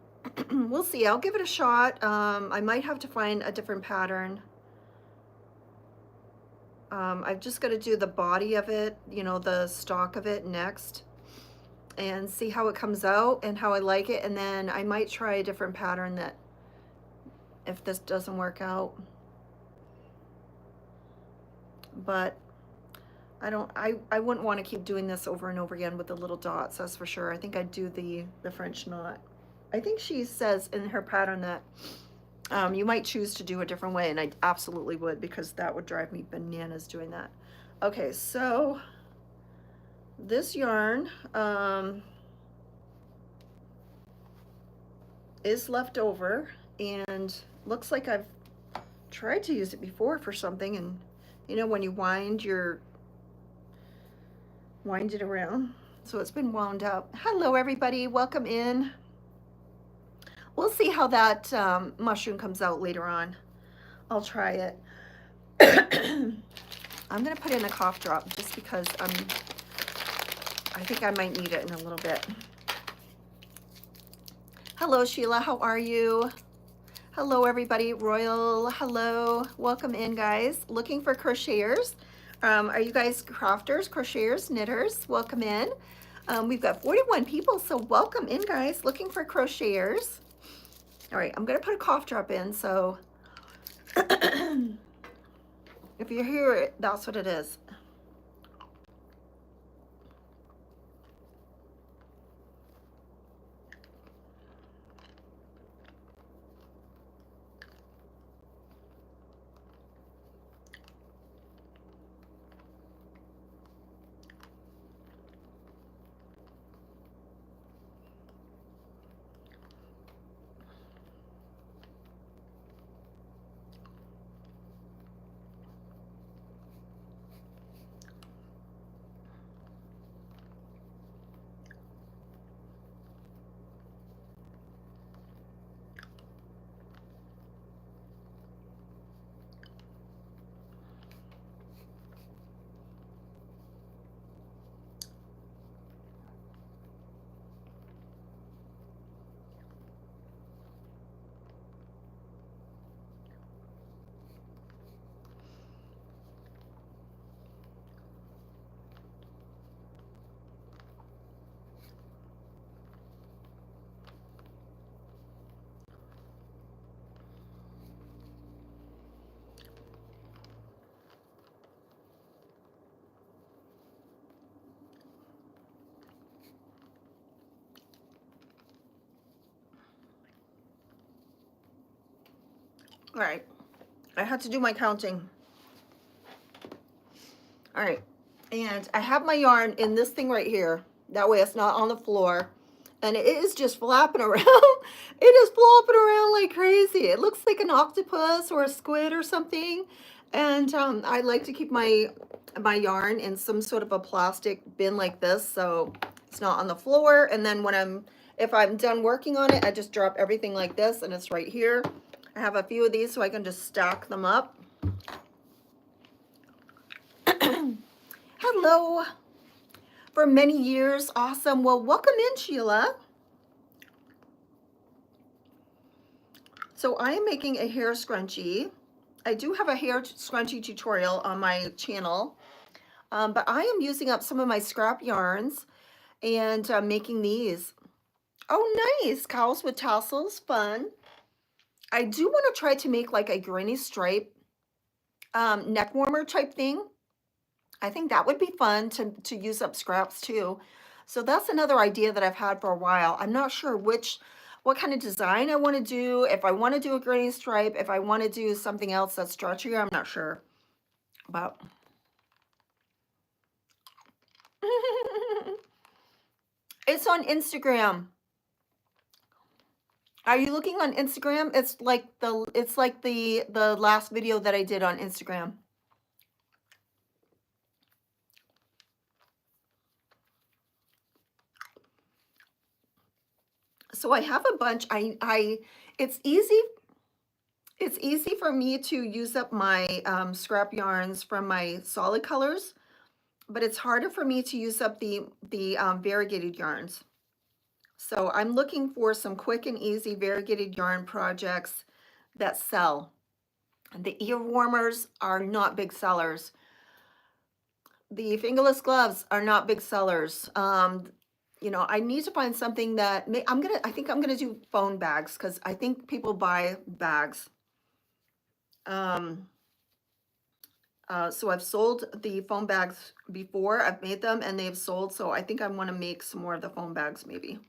We'll see. I'll give it a shot. I might have to find a different pattern. I've just got to do the body of it, you know, the stock of it next, and see how it comes out and how I like it. And then I might try a different pattern that, if this doesn't work out. But I wouldn't want to keep doing this over and over again with the little dots, that's for sure. I think I'd do the French knot. I think she says in her pattern that you might choose to do a different way, and I absolutely would, because that would drive me bananas doing that. Okay, so this yarn is left over, and looks like I've tried to use it before for something, and you know when you wind it around, so it's been wound up. Hello everybody, welcome in. We'll see how that mushroom comes out later on. I'll try it. I'm gonna put in a cough drop just because I think I might need it in a little bit. Hello Sheila, how are you? Hello everybody, Royal, hello, welcome in guys. Looking for crocheters. Are you guys crafters, crocheters, knitters? Welcome in. We've got 41 people, so welcome in guys, looking for crocheters. All right, I'm gonna put a cough drop in, so if you hear it, that's what it is. All right, I had to do my counting. All right, and I have my yarn in this thing right here. That way it's not on the floor. And it is just flapping around. It is flopping around like crazy. It looks like an octopus or a squid or something. And I like to keep my yarn in some sort of a plastic bin like this, so it's not on the floor. And then if I'm done working on it, I just drop everything like this, and it's right here. I have a few of these so I can just stack them up. Hello. For many years, awesome. Well, welcome in, Sheila. So I am making a hair scrunchie. I do have a hair scrunchie tutorial on my channel, but I am using up some of my scrap yarns and making these. Oh, nice. Cows with tassels, fun. I do want to try to make like a granny stripe neck warmer type thing. I think that would be fun to use up scraps too. So that's another idea that I've had for a while. I'm not sure what kind of design I want to do. If I want to do a granny stripe, if I want to do something else that's stretchier, I'm not sure. But it's on Instagram. Are you looking on Instagram? It's like the last video that I did on Instagram. So I have a bunch. It's easy for me to use up my scrap yarns from my solid colors. but it's harder for me to use up the variegated yarns. So I'm looking for some quick and easy variegated yarn projects that sell. The ear warmers are not big sellers. The fingerless gloves are not big sellers. You know, I need to find something that I think I'm gonna do phone bags because I think people buy bags. So I've sold the foam bags before. I've made them and they've sold. So I think I want to make some more of the foam bags maybe.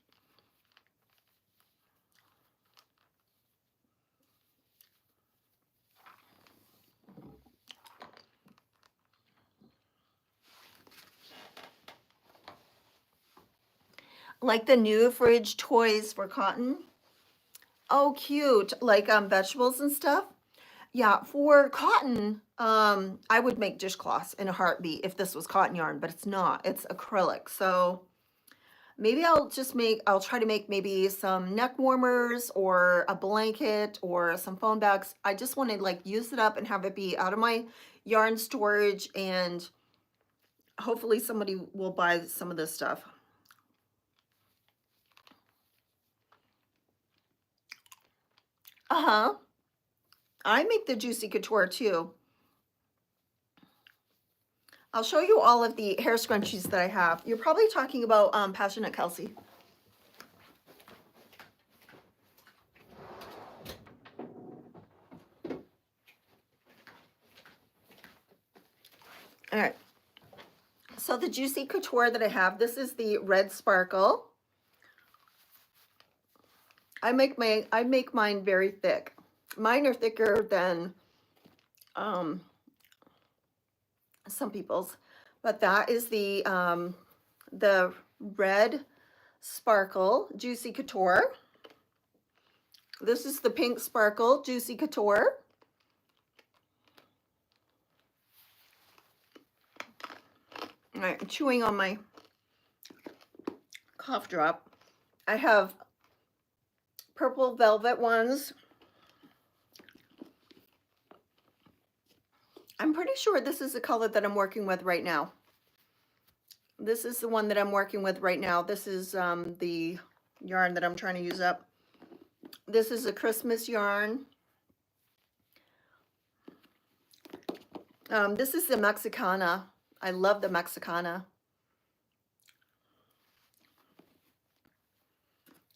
Like the new fridge toys for cotton. Oh, cute. Like vegetables and stuff. Yeah, for cotton, I would make dishcloths in a heartbeat if this was cotton yarn, but it's not. It's acrylic. So maybe I'll try to make maybe some neck warmers or a blanket or some phone bags. I just want to like use it up and have it be out of my yarn storage, and hopefully somebody will buy some of this stuff. Uh-huh. I make the Juicy Couture too. I'll show you all of the hair scrunchies that I have. You're probably talking about Passionate Kelsey. All right. So the Juicy Couture that I have, this is the red sparkle. I make mine very thick. Mine are thicker than some people's, but that is the red sparkle Juicy Couture. This is the pink sparkle Juicy Couture. All right, I'm chewing on my cough drop. I have purple velvet ones. I'm pretty sure this is the color that I'm working with right now. This is the one that I'm working with right now. This is the yarn that I'm trying to use up. This is a Christmas yarn. This is the Mexicana. I love the Mexicana.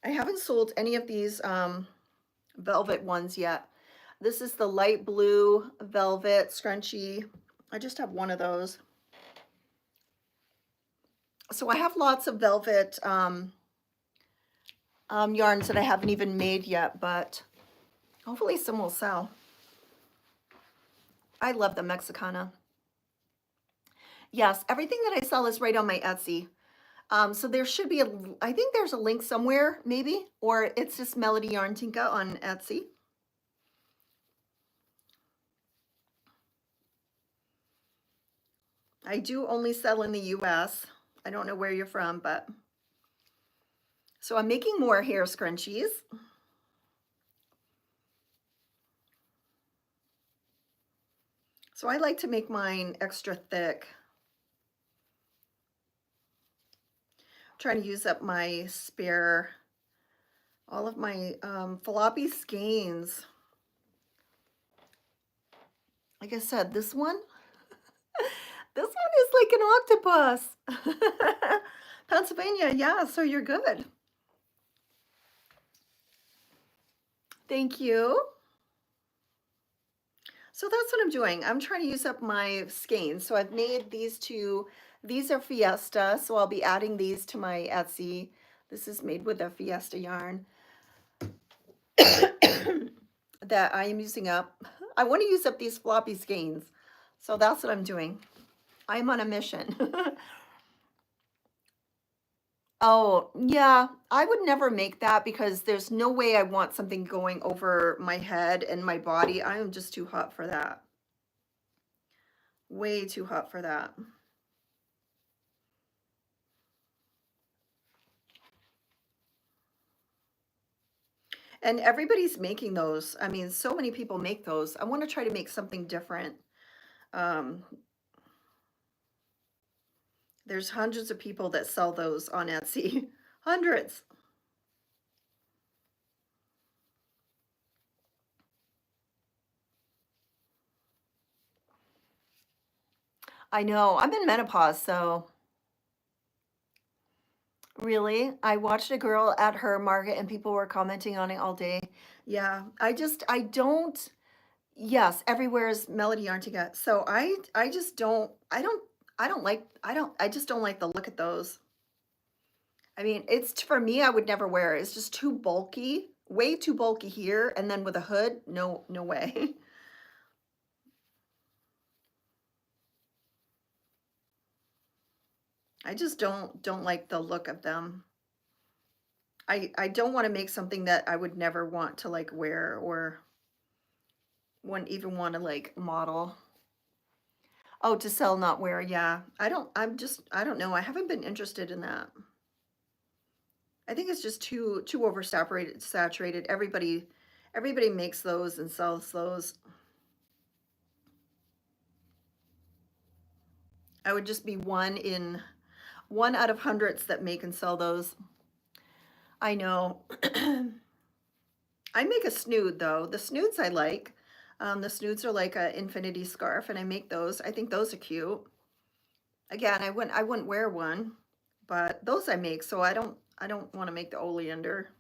I haven't sold any of these velvet ones yet. This is the light blue velvet scrunchie. I just have one of those. So I have lots of velvet yarns that I haven't even made yet, but hopefully some will sell. I love the Mexicana. Yes, everything that I sell is right on my Etsy. So there should be I think there's a link somewhere, maybe, or it's just Melody Yarn Tinka on Etsy. I do only sell in the US. I don't know where you're from, but. So I'm making more hair scrunchies. So I like to make mine extra thick. I'm trying to use up my spare, all of my floppy skeins. Like I said, this one is like an octopus. Pennsylvania, yeah, so you're good. Thank you. So that's what I'm doing. I'm trying to use up my skeins. So I've made these two. These are Fiesta, so I'll be adding these to my Etsy. This is made with a Fiesta yarn that I am using up. I want to use up these floppy skeins. So that's what I'm doing. I'm on a mission. Oh, yeah, I would never make that because there's no way I want something going over my head and my body. I am just too hot for that. Way too hot for that. And everybody's making those. I mean, so many people make those. I want to try to make something different. Um, There's hundreds of people that sell those on Etsy. Hundreds. I know. I'm in menopause, so really, I watched a girl at her market and people were commenting on it all day. Yeah, I don't, yes, everywhere is Melody yarn to get. So I just don't, I just don't like the look at those. I mean, it's for me, I would never wear it. It's just too bulky, way too bulky here. And then with a hood, no, no way. I just don't like the look of them. I don't want to make something that I would never want to like wear or wouldn't even want to like model. Oh, to sell, not wear. Yeah. I don't know. I haven't been interested in that. I think it's just too oversaturated, saturated. Everybody makes those and sells those. I would just be one out of hundreds that make and sell those. I know. I make a snood though. The snoods I like. The snoods are like an infinity scarf, and I make those. I think those are cute. Again, I wouldn't wear one, but those I make. So I don't want to make the oleander.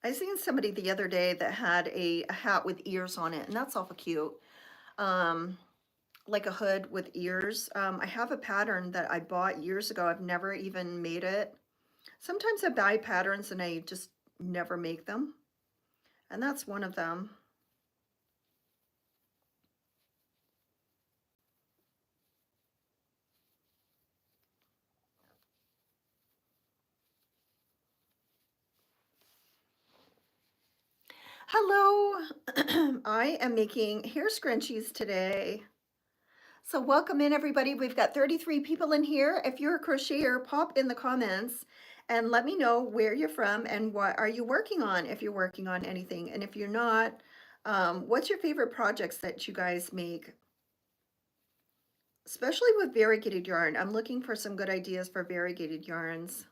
I seen somebody the other day that had a hat with ears on it, and that's awful cute. Um, like a hood with ears. I have a pattern that I bought years ago. I've never even made it. Sometimes I buy patterns and I just never make them. And that's one of them. Hello, I am making hair scrunchies today. So welcome in everybody. We've got 33 people in here. If you're a crocheter, pop in the comments and let me know where you're from and what are you working on if you're working on anything. And if you're not, what's your favorite projects that you guys make? Especially with variegated yarn. I'm looking for some good ideas for variegated yarns.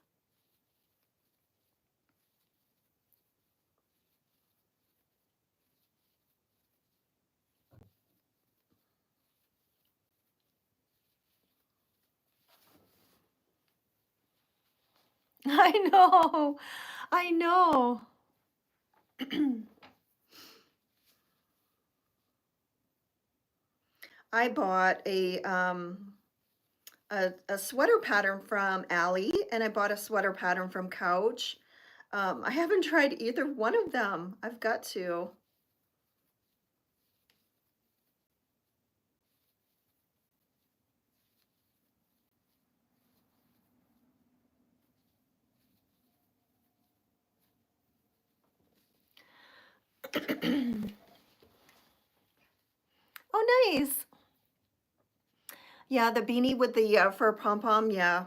I know. I know. I bought a sweater pattern from Allie and I bought a sweater pattern from Couch. I haven't tried either one of them. I've got to. Oh, nice. Yeah, the beanie with the fur pom-pom. Yeah.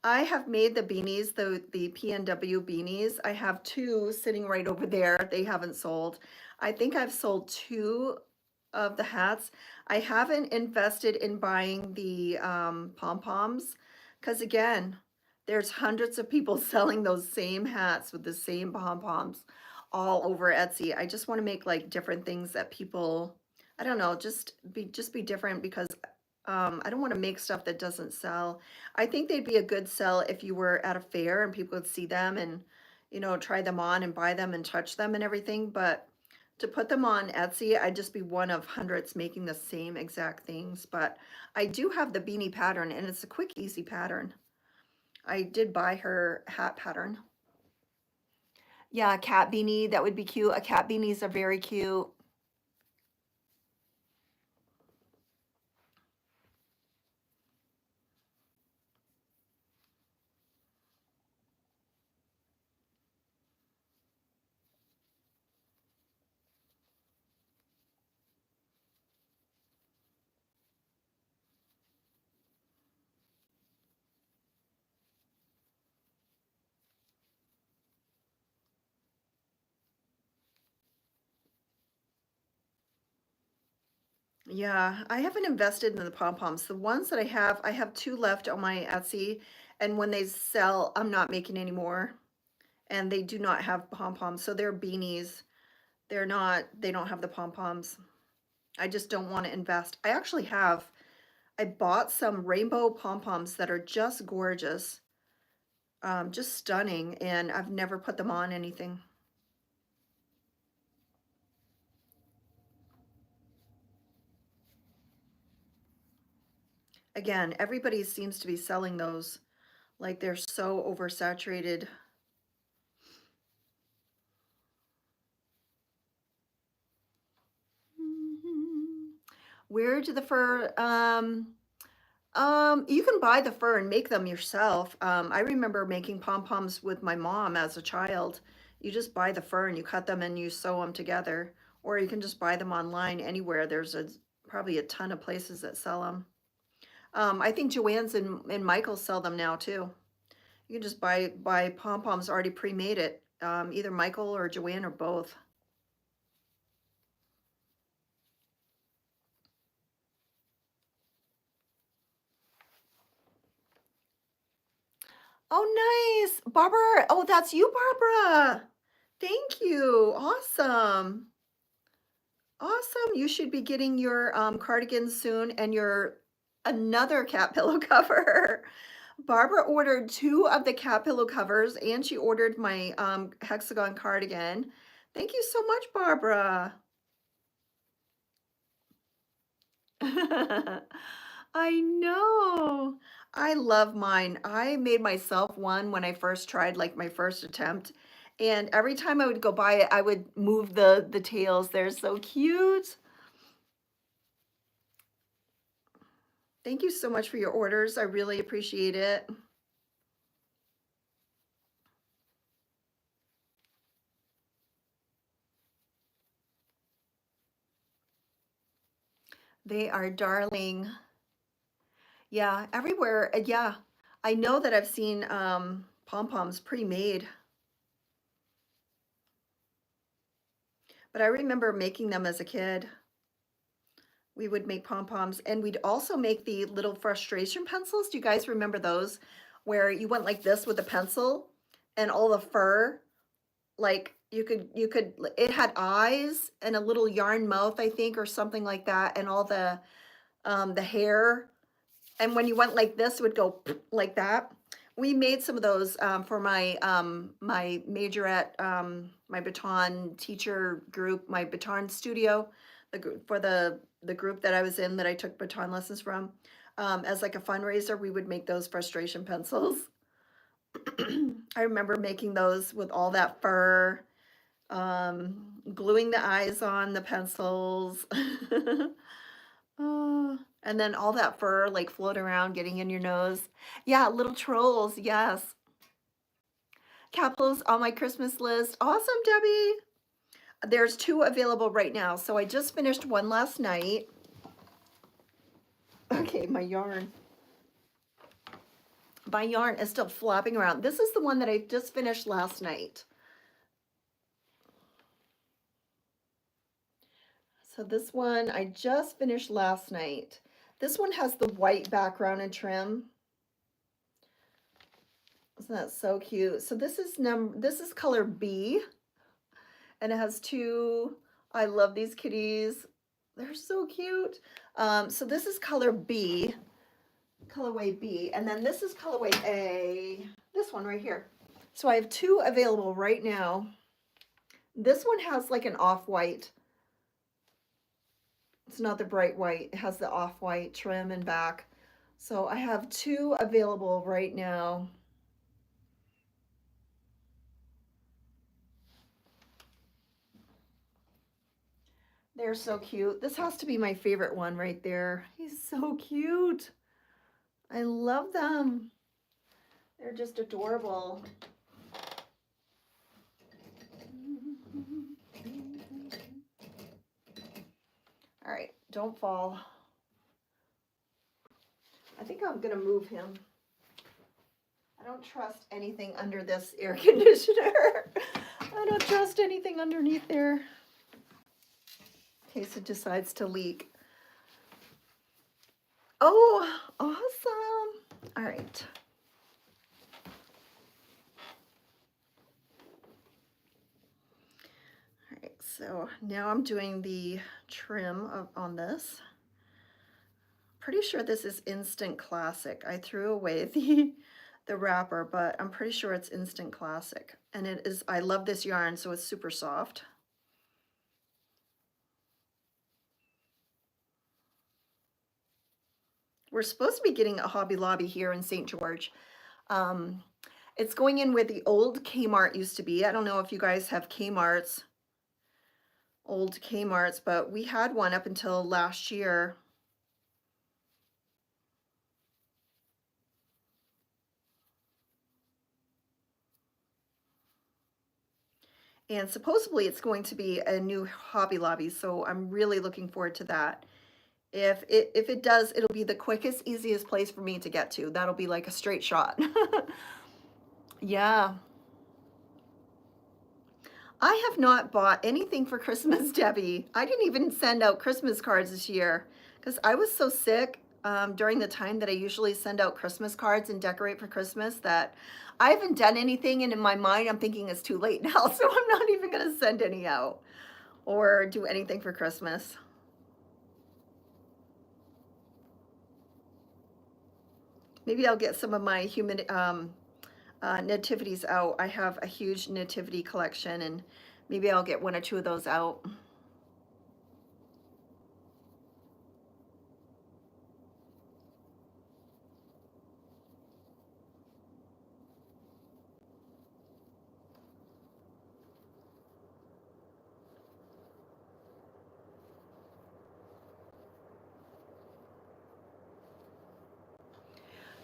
I have made the beanies, the PNW beanies. I have two sitting right over there. They haven't sold. I think I've sold two of the hats. I haven't invested in buying the pom-poms because again, there's hundreds of people selling those same hats with the same pom-poms all over Etsy. I just want to make like different things that people, I don't know, just be different because I don't want to make stuff that doesn't sell. I think they'd be a good sell if you were at a fair and people would see them and, you know, try them on and buy them and touch them and everything. But to put them on Etsy, I'd just be one of hundreds making the same exact things. But I do have the beanie pattern and it's a quick, easy pattern. I did buy her hat pattern. Yeah, a cat beanie, that would be cute. A cat beanies are very cute. Yeah, I haven't invested in the pom-poms. The ones that I have two left on my Etsy, and when they sell, I'm not making any more. And they do not have pom-poms, so they're beanies. They're not, they don't have the pom-poms. I just don't want to invest. I bought some rainbow pom-poms that are just gorgeous, just stunning, and I've never put them on anything. Again, everybody seems to be selling those, like they're so oversaturated. Where do the fur, you can buy the fur and make them yourself. I remember making pom-poms with my mom as a child. You just buy the fur and you cut them and you sew them together, or you can just buy them online anywhere. Probably a ton of places that sell them. I think Joann's and Michael's sell them now too. You can just buy pom-poms already pre-made it, either Michael or Joann or both. Oh, nice. Barbara. Oh, that's you, Barbara. Thank you. Awesome. Awesome. You should be getting your cardigan soon and your another cat pillow cover. Barbara ordered two of the cat pillow covers and she ordered my hexagon cardigan. Thank you so much, Barbara. I know. I love mine. I made myself one when I first tried, like my first attempt. And every time I would go buy it, I would move the tails. They're so cute. Thank you so much for your orders. I really appreciate it. They are darling. Yeah, everywhere. Yeah, I know that I've seen pom-poms pre-made, but I remember making them as a kid. We would make pom-poms and we'd also make the little frustration pencils. Do you guys remember those? Where you went like this with a pencil and all the fur, like it had eyes and a little yarn mouth, I think, or something like that, and all the hair. And when you went like this, it would go like that. We made some of those for my majorette, my baton teacher group, my baton studio, for the group that I was in that I took baton lessons from. As like a fundraiser, we would make those frustration pencils. I remember making those with all that fur, gluing the eyes on the pencils. And then all that fur like floating around, getting in your nose. Yeah, little trolls, yes. Capitals on my Christmas list. Awesome, Debbie. There's two available right now. So I just finished one last night. Okay, my yarn. My yarn is still flopping around. This is the one that I just finished last night. So this one I just finished last night. This one has the white background and trim. Isn't that so cute? So this is color B, and it has two. I love these kitties. They're so cute. So this is color B, colorway B, and then this is colorway A. This one right here. So I have two available right now. This one has like an off-white. It's not the bright white. It has the off-white trim and back. So I have two available right now. They're so cute. This has to be my favorite one right there. He's so cute. I love them. They're just adorable. All right, don't fall. I think I'm gonna move him. I don't trust anything under this air conditioner. I don't trust anything underneath there. In case it decides to leak. Oh, awesome. All right. All right, so now I'm doing the trim on this. Pretty sure this is Instant Classic. I threw away the wrapper, but I'm pretty sure it's Instant Classic. And it is, I love this yarn, so it's super soft. We're supposed to be getting a Hobby Lobby here in St. George. It's going in where the old Kmart used to be. I don't know if you guys have Kmarts, old Kmarts, but we had one up until last year. And supposedly it's going to be a new Hobby Lobby, so I'm really looking forward to that. If it does, it'll be the quickest, easiest place for me to get to. That'll be like a straight shot. Yeah. I have not bought anything for Christmas, Debbie. I didn't even send out Christmas cards this year because I was so sick during the time that I usually send out Christmas cards and decorate for Christmas that I haven't done anything. And in my mind, I'm thinking it's too late now. So I'm not even going to send any out or do anything for Christmas. Maybe I'll get some of my nativities out. I have a huge nativity collection, and maybe I'll get one or two of those out.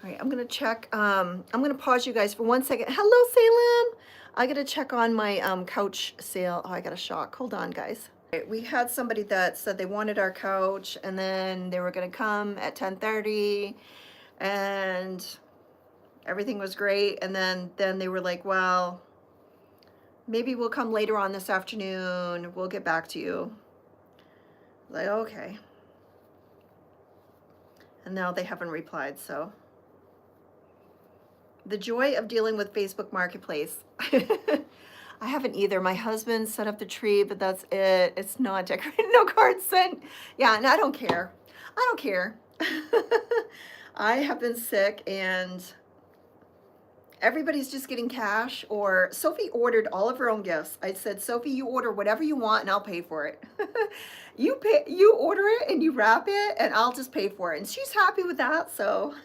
All right, I'm gonna check. I'm gonna pause you guys for 1 second. Hello, Salem. I gotta check on my couch sale. Oh, I got a shock. Hold on, guys. Right, we had somebody that said they wanted our couch, and then they were gonna come at 10:30, and everything was great. And then they were like, "Well, maybe we'll come later on this afternoon. We'll get back to you." Like, okay. And now they haven't replied. So the joy of dealing with Facebook Marketplace. I haven't either. My husband set up the tree, but that's it. It's not decorated. No cards sent. Yeah, and I don't care. I don't care. I have been sick, and everybody's just getting cash. Or Sophie ordered all of her own gifts. I said, Sophie, you order whatever you want, and I'll pay for it. You order it, and you wrap it, and I'll just pay for it. And she's happy with that. So.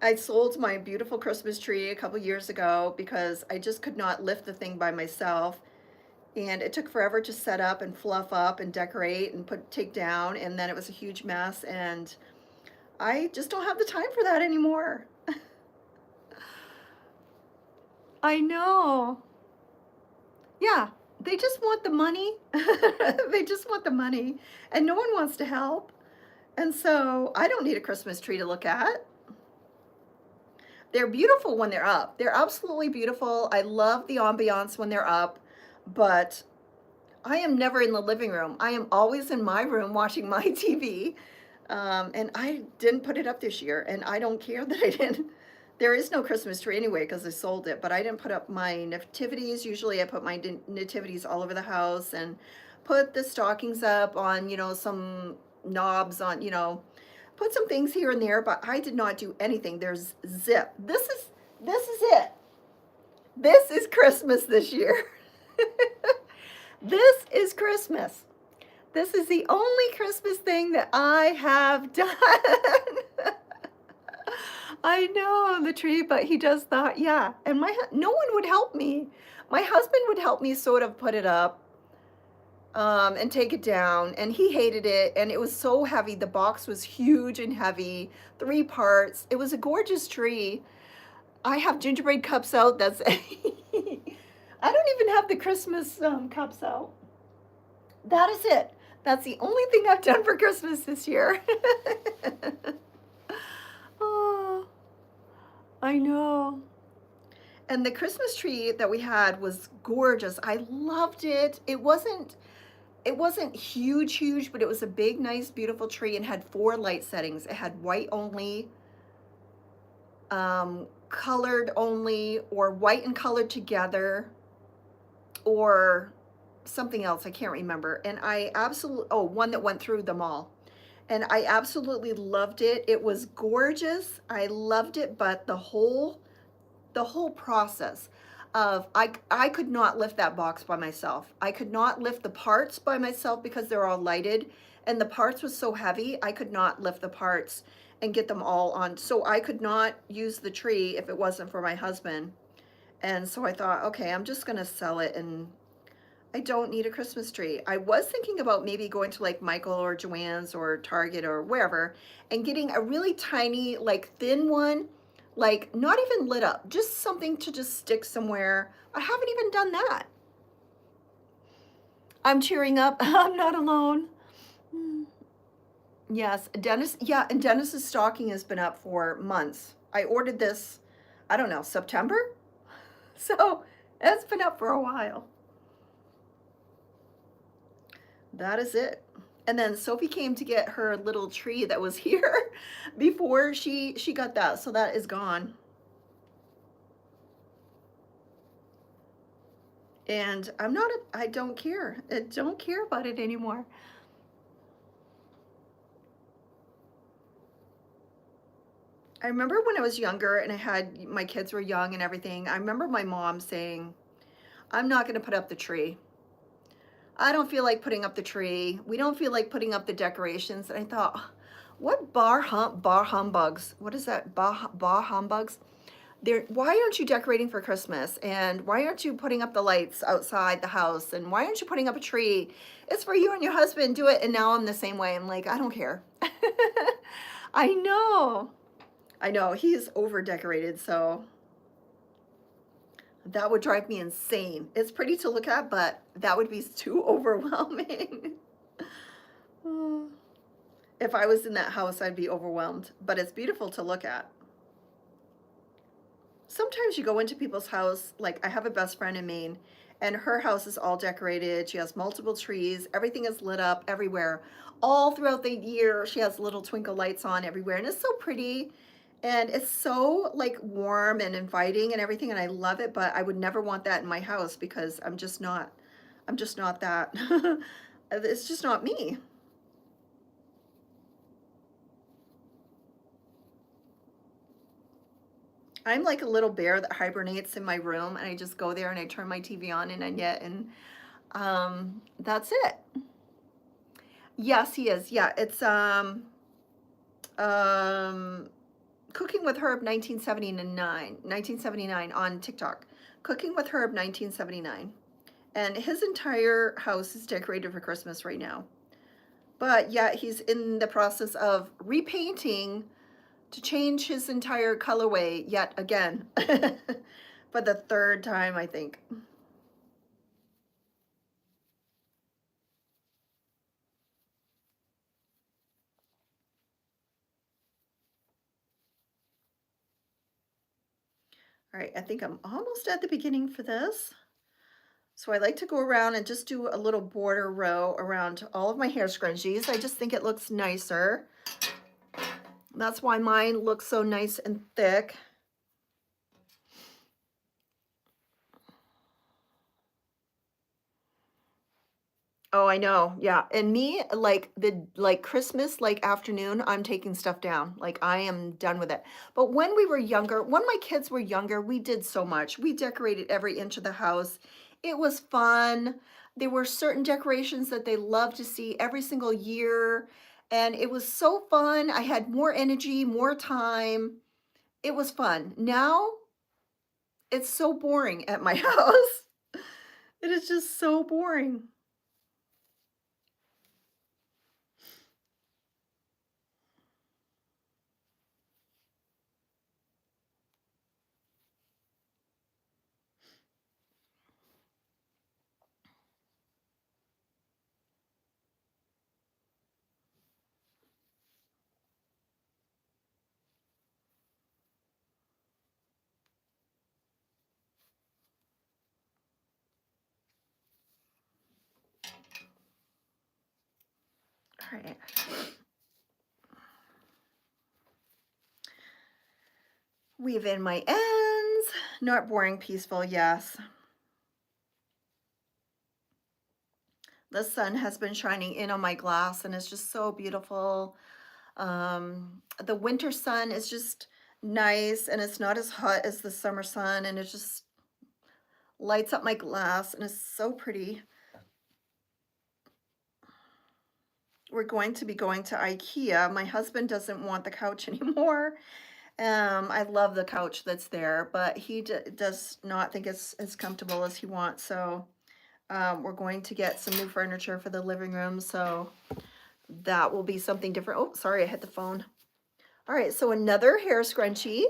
I sold my beautiful Christmas tree a couple years ago because I just could not lift the thing by myself. And it took forever to set up and fluff up and decorate and take down. And then it was a huge mess. And I just don't have the time for that anymore. I know. Yeah, they just want the money. They just want the money. And no one wants to help. And so I don't need a Christmas tree to look at. They're beautiful when they're up. They're absolutely beautiful. I love the ambiance when they're up, but I am never in the living room. I am always in my room watching my TV. And I didn't put it up this year, and I don't care that I didn't. There is no Christmas tree anyway because I sold it, but I didn't put up my nativities. Usually I put my nativities all over the house and put the stockings up on, some knobs on, put some things here and there, but I did not do anything. There's zip. This is it. This is Christmas this year. This is Christmas. This is the only Christmas thing that I have done. I know the tree, but he does that. Yeah. And no one would help me. My husband would help me sort of put it up. And take it down, and he hated it, and it was so heavy. The box was huge and heavy, 3 parts. It was a gorgeous tree. I have gingerbread cups out. That's I don't even have the Christmas cups out. That is it. That's the only thing I've done for Christmas this year. Oh, I know. And the Christmas tree that we had was gorgeous. I loved it. it wasn't huge, but it was a big, nice, beautiful tree and had 4 light settings. It had white only, colored only, or white and colored together, or something else. I can't remember. And I absolutely, oh, one that went through them all. And I absolutely loved it. It was gorgeous. I loved it, but the whole process of I could not lift that box by myself. I could not lift the parts by myself because they're all lighted, and the parts was so heavy. I could not lift the parts and get them all on. So I could not use the tree if it wasn't for my husband. And so I thought, okay, I'm just going to sell it, and I don't need a Christmas tree. I was thinking about maybe going to like Michael or Joann's or Target or wherever and getting a really tiny, like thin one, like not even lit up, just something to just stick somewhere. I haven't even done that. I'm cheering up. I'm not alone. Yes, Dennis. Yeah, and Dennis's stocking has been up for months. I ordered this, I don't know, September? So it's been up for a while. That is it. And then Sophie came to get her little tree that was here before she got that. So that is gone. And I'm not I don't care. I don't care about it anymore. I remember when I was younger and I had my kids were young and everything. I remember my mom saying, "I'm not going to put up the tree. I don't feel like putting up the tree. We don't feel like putting up the decorations." And I thought, what bar humbugs? What is that? Bar humbugs? Why aren't you decorating for Christmas? And why aren't you putting up the lights outside the house? And why aren't you putting up a tree? It's for you and your husband. Do it. And now I'm the same way. I'm like, I don't care. I know. I know. He's over decorated, so that would drive me insane. It's pretty to look at, but that would be too overwhelming. If I was in that house, I'd be overwhelmed, but it's beautiful to look at. Sometimes you go into people's house, like I have a best friend in Maine, and her house is all decorated. She has multiple trees, everything is lit up everywhere. All throughout the year, she has little twinkle lights on everywhere, and it's so pretty. And it's so like warm and inviting and everything, and I love it, but I would never want that in my house because I'm just not that. It's just not me. I'm like a little bear that hibernates in my room, and I just go there and I turn my TV on and I knit, and that's it. Yes, he is. Yeah, it's um Cooking with Herb 1979 on TikTok. Cooking with Herb 1979. And his entire house is decorated for Christmas right now. But yeah, he's in the process of repainting to change his entire colorway yet again. For the third time, I think. All right, I think I'm almost at the beginning for this. So I like to go around and just do a little border row around all of my hair scrunchies. I just think it looks nicer. That's why mine looks so nice and thick. Oh, I know. Yeah. And me, like Christmas, like afternoon, I'm taking stuff down. Like I am done with it. But when we were younger, when my kids were younger, we did so much. We decorated every inch of the house. It was fun. There were certain decorations that they loved to see every single year. And it was so fun. I had more energy, more time. It was fun. Now it's so boring at my house. It is just so boring. All right. Weave in my ends. Not boring, peaceful, yes. The sun has been shining in on my glass and it's just so beautiful. The winter sun is just nice and it's not as hot as the summer sun, and it just lights up my glass and it's so pretty. We're going to be going to IKEA. My husband doesn't want the couch anymore. I love the couch that's there, but he does not think it's as comfortable as he wants. So we're going to get some new furniture for the living room. So that will be something different. Oh, sorry, I hit the phone. All right, so another hair scrunchie.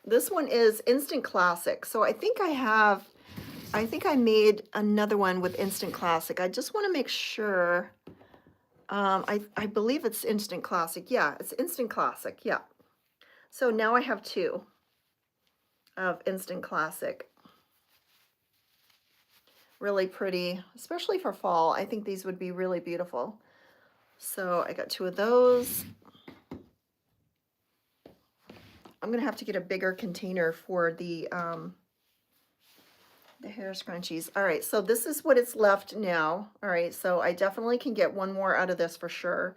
This one is Instant Classic. So I think I made another one with Instant Classic. I just want to make sure. I believe it's Instant Classic. Yeah, it's Instant Classic. Yeah. So now I have two of Instant Classic. Really pretty, especially for fall. I think these would be really beautiful. So I got two of those. I'm gonna have to get a bigger container for the hair scrunchies. All right, so this is what it's left now. All right, so I definitely can get one more out of this for sure.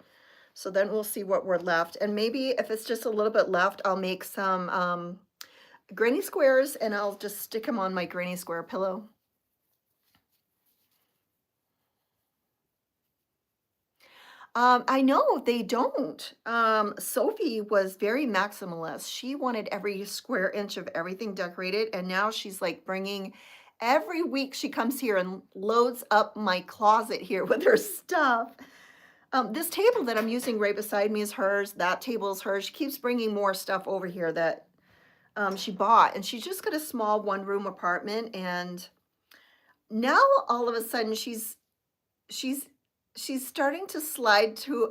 So then we'll see what we're left. And maybe if it's just a little bit left, I'll make some granny squares and I'll just stick them on my granny square pillow. I know they don't. Sophie was very maximalist. She wanted every square inch of everything decorated, and now she's like bringing every week she comes here and loads up my closet here with her stuff. This table that I'm using right beside me is hers. That table is hers. She keeps bringing more stuff over here that she bought, and she's just got a small one-room apartment, and now all of a sudden she's starting to slide to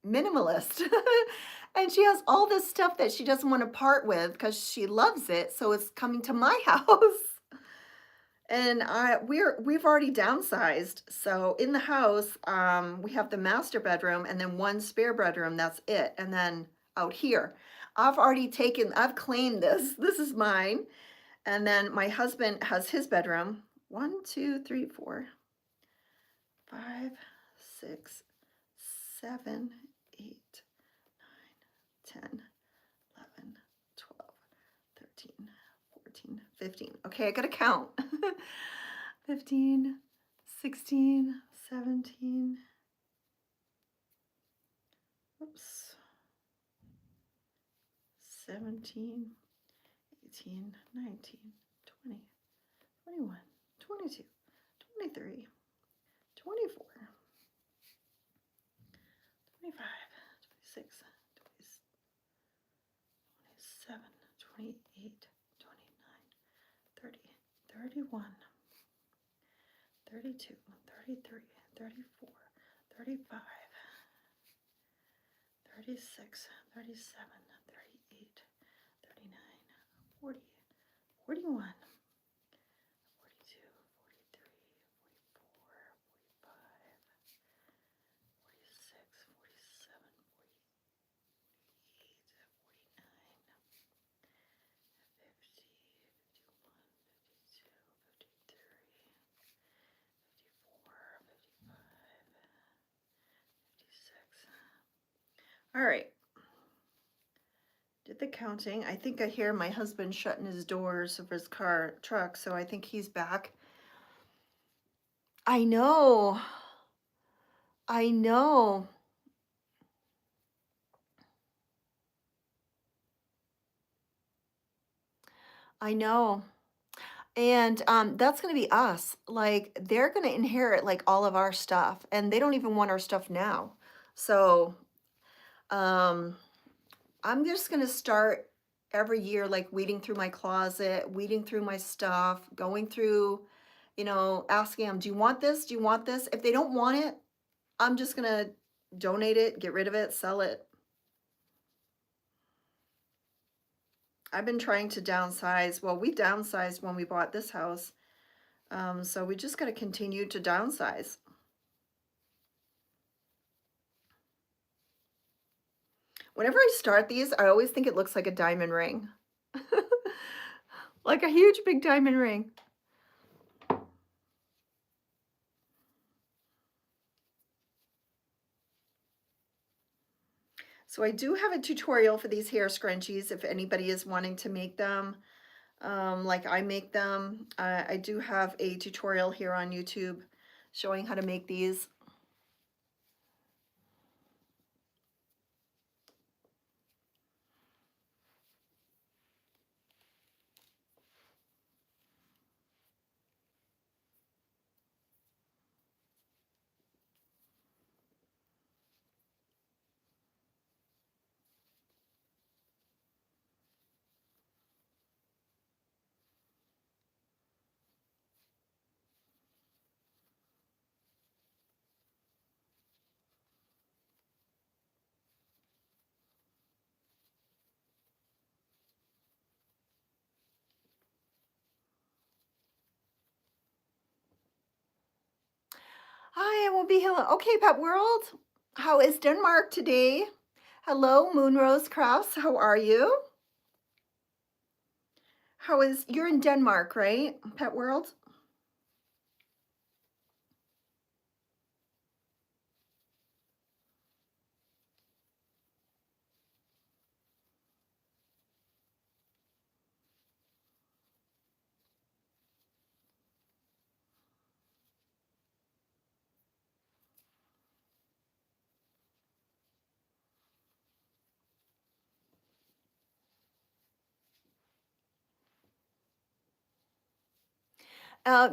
minimalist. And she has all this stuff that she doesn't want to part with because she loves it, so it's coming to my house. And we've already downsized. So in the house, we have the master bedroom and then one spare bedroom, that's it. And then out here, I've claimed this. This is mine. And then my husband has his bedroom. 1, 2, 3, 4, 5, 6, 7, 8, 9, 10, 11, 12, 13, 14, 15. Okay, I gotta count. 15, 16, 17. Oops. 17, 18, 19, 20, 21, 22, 23, 24, 25, 26, 27, 28, 29, 30, 31, 32, 33, 34, 35, 36, 37, 38, 39, 40, 41, 42, 43, 44, 45, 46, 47, 48, 49, 50, 51, 52, 53, 54, 55, 56. All right. Did the counting. I think I hear my husband shutting his doors of his truck, so I think he's back. I know. I know. I know. And that's going to be us. Like they're going to inherit like all of our stuff, and they don't even want our stuff now. So um I'm just going to start every year like weeding through my closet, weeding through my stuff, going through, asking them, do you want this? Do you want this? If they don't want it, I'm just going to donate it, get rid of it, sell it. I've been trying to downsize. Well, we downsized when we bought this house. So we just got to continue to downsize. Whenever I start these, I always think it looks like a diamond ring. Like a huge big diamond ring. So I do have a tutorial for these hair scrunchies if anybody is wanting to make them like I make them. I do have a tutorial here on YouTube showing how to make these. Hi, I will be hello. Okay, Pet World. How is Denmark today? Hello, Moonrose Krause. How are you? You're in Denmark, right? Pet World?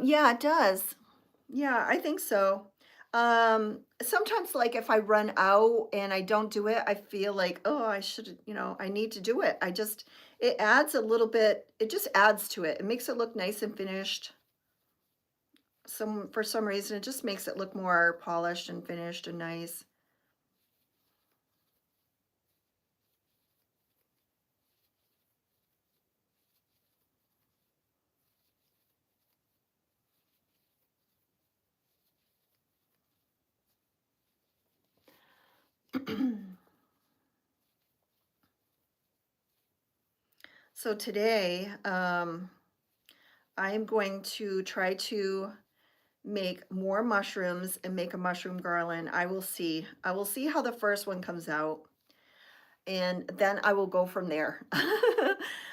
Yeah, it does. Yeah, I think so. Sometimes like if I run out and I don't do it, I feel like, oh, I should, I need to do it. It adds a little bit, it just adds to it. It makes it look nice and finished. For some reason, it just makes it look more polished and finished and nice. So today, I am going to try to make more mushrooms and make a mushroom garland. I will see. I will see how the first one comes out, and then I will go from there.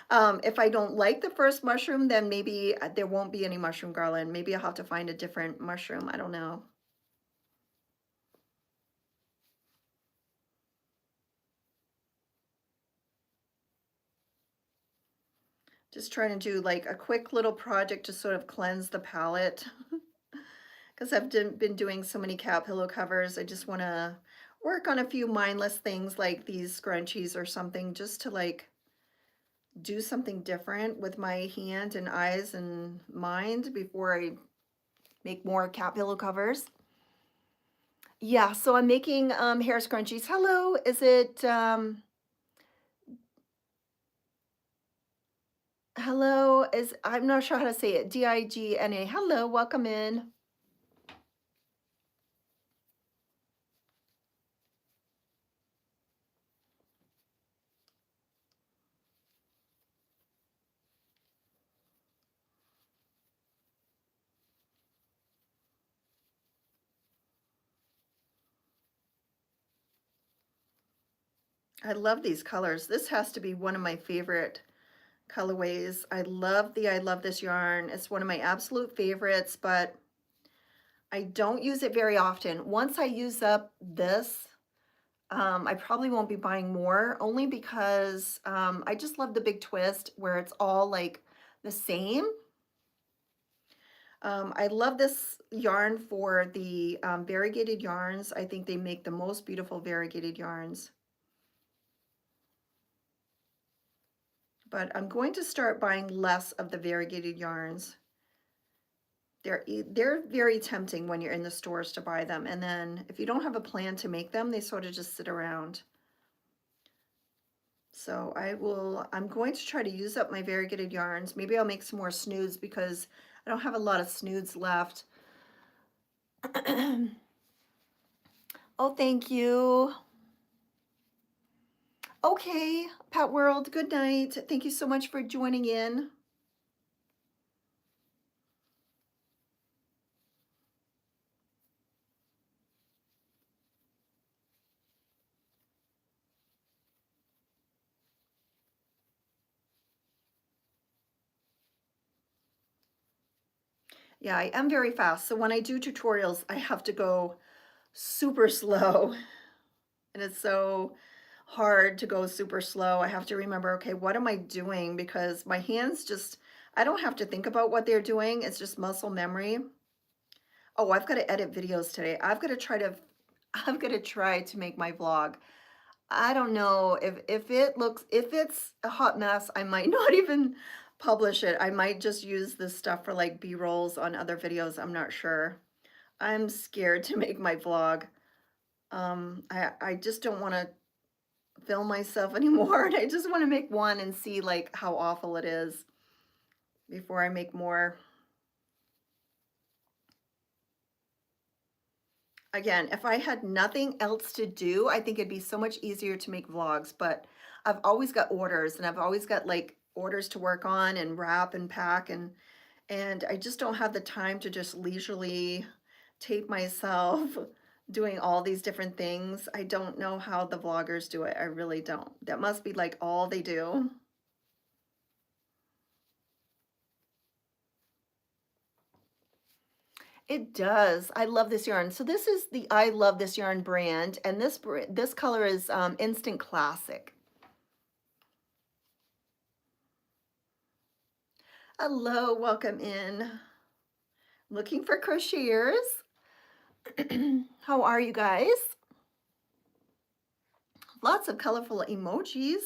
If I don't like the first mushroom, then maybe there won't be any mushroom garland. Maybe I'll have to find a different mushroom. I don't know. Just trying to do like a quick little project to sort of cleanse the palette. Because I've been doing so many cat pillow covers. I just want to work on a few mindless things like these scrunchies or something, just to like do something different with my hand and eyes and mind before I make more cat pillow covers. Yeah, so I'm making hair scrunchies. Hello, is it hello, is I'm not sure how to say it. Digna. Hello, welcome in. I love these colors. This has to be one of my favorite colorways. I love this yarn. It's one of my absolute favorites, but I don't use it very often. Once I use up this, I probably won't be buying more, only because I just love the big twist where it's all like the same. I love this yarn for the variegated yarns. I think they make the most beautiful variegated yarns. But I'm going to start buying less of the variegated yarns. They're very tempting when you're in the stores to buy them, and then if you don't have a plan to make them, they sort of just sit around. So I'm going to try to use up my variegated yarns. Maybe I'll make some more snoods because I don't have a lot of snoods left. Oh, thank you. Okay, Pat World, good night. Thank you so much for joining in. Yeah, I am very fast. So when I do tutorials, I have to go super slow. And it's so hard to go super slow. I have to remember, okay, what am I doing? Because my hands just, I don't have to think about what they're doing. It's just muscle memory. Oh, I've got to edit videos today. I've got to try to make my vlog. I don't know if it's a hot mess, I might not even publish it. I might just use this stuff for like B-rolls on other videos. I'm not sure. I'm scared to make my vlog. I just don't want to film myself anymore, and I just want to make one and see like how awful it is before I make more. Again, if I had nothing else to do, I think it'd be so much easier to make vlogs, but I've always got orders and I've always got like orders to work on and wrap and pack and I just don't have the time to just leisurely tape myself doing all these different things. I don't know how the vloggers do it. I really don't. That must be like all they do. It does. I love this yarn. So this is the I Love This Yarn brand, and this color is Instant Classic. Hello, welcome in. Looking for crocheters. How are you guys? Lots of colorful emojis.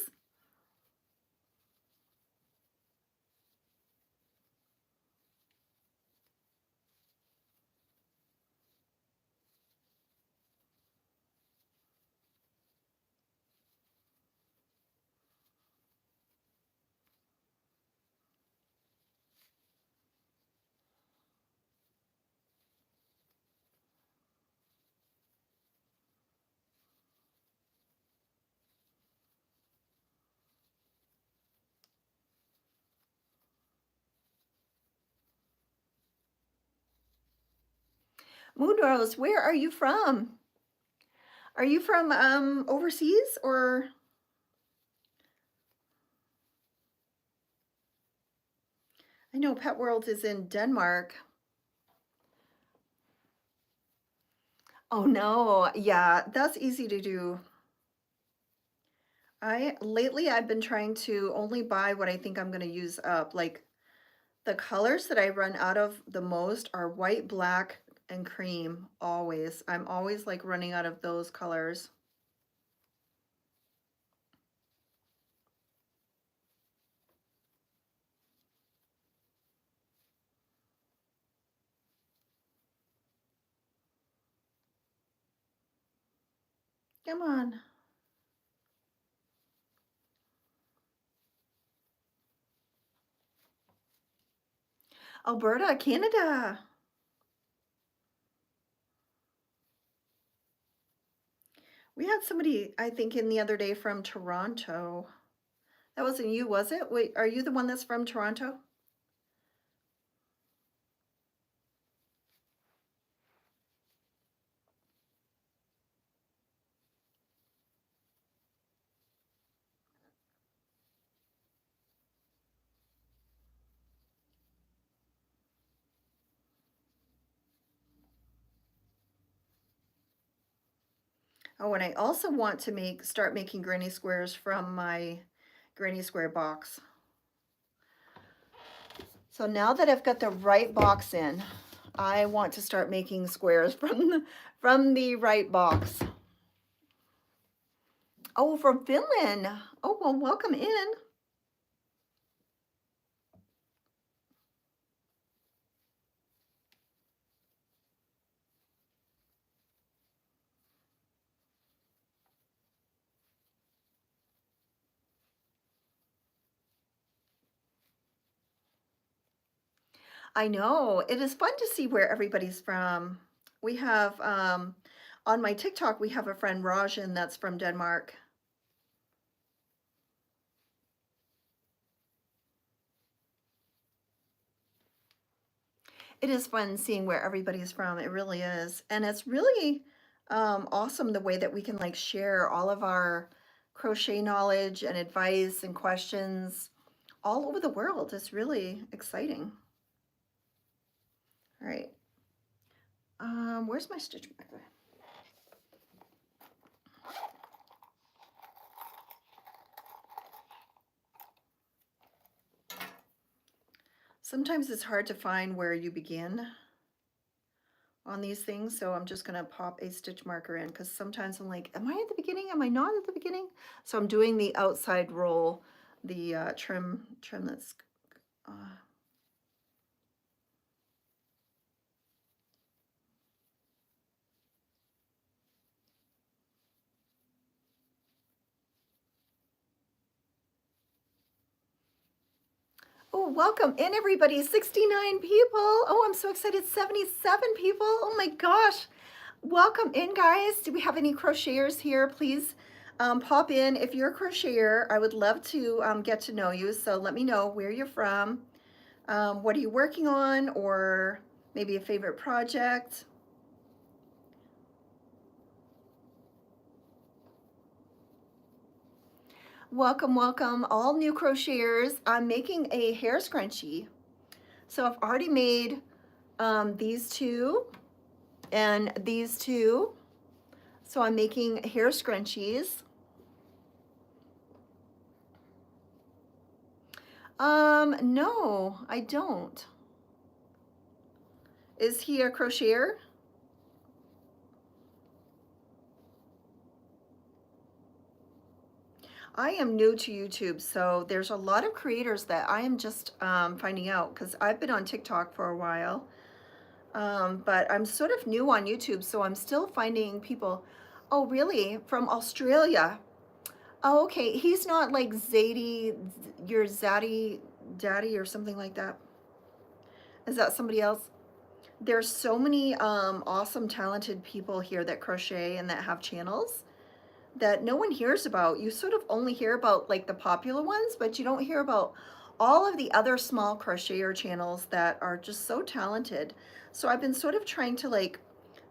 Moon Rose, where are you from? Are you from overseas or? I know Pet World is in Denmark. Oh no, yeah, that's easy to do. Lately I've been trying to only buy what I think I'm going to use up. Like the colors that I run out of the most are white, black, and cream always. I'm always like running out of those colors. Come on. Alberta, Canada. We had somebody, I think, in the other day from Toronto. That wasn't you, was it? Wait, are you the one that's from Toronto? Oh, and I also want to start making granny squares from my granny square box. So now that I've got the right box in, I want to start making squares from the right box. Oh, from Finland. Oh, well, welcome in. I know. It is fun to see where everybody's from. We have, on my TikTok, we have a friend, Rajan, that's from Denmark. It is fun seeing where everybody's from. It really is. And it's really awesome the way that we can like share all of our crochet knowledge and advice and questions all over the world. It's really exciting. All right. Where's my stitch marker? Sometimes it's hard to find where you begin on these things, so I'm just gonna pop a stitch marker in because sometimes I'm like, am I at the beginning? Am I not at the beginning? So I'm doing the outside roll, the trim that's uh, oh, welcome in everybody, 69 people. Oh, I'm so excited, 77 people. Oh my gosh. Welcome in, guys. Do we have any crocheters here? Please pop in. If you're a crocheter, I would love to get to know you. So let me know where you're from. What are you working on, or maybe a favorite project? Welcome, welcome, all new crocheters. I'm making a hair scrunchie. So I've already made these two and these two. So I'm making hair scrunchies. No, I don't. Is he a crocheter? I am new to YouTube, so there's a lot of creators that I am just finding out because I've been on TikTok for a while, but I'm sort of new on YouTube, so I'm still finding people. Oh, really? From Australia? Oh, okay. He's not like Zadie, your Zaddy Daddy or something like that. Is that somebody else? There's so many awesome, talented people here that crochet and that have channels that no one hears about. You sort of only hear about like the popular ones, but you don't hear about all of the other small crocheter channels that are just so talented. So I've been sort of trying to like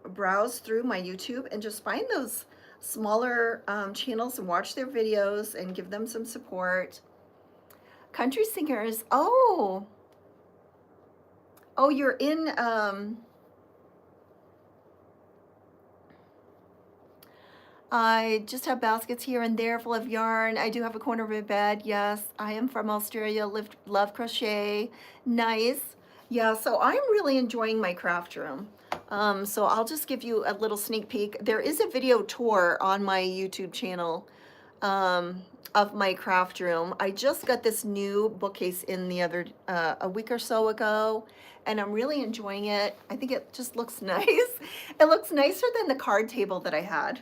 browse through my YouTube and just find those smaller channels and watch their videos and give them some support. Country singers. Oh, you're in I just have baskets here and there full of yarn. I do have a corner of a bed. Yes, I am from Australia, love crochet. Nice. Yeah, so I'm really enjoying my craft room. So I'll just give you a little sneak peek. There is a video tour on my YouTube channel of my craft room. I just got this new bookcase in the other, a week or so ago, and I'm really enjoying it. I think it just looks nice. It looks nicer than the card table that I had.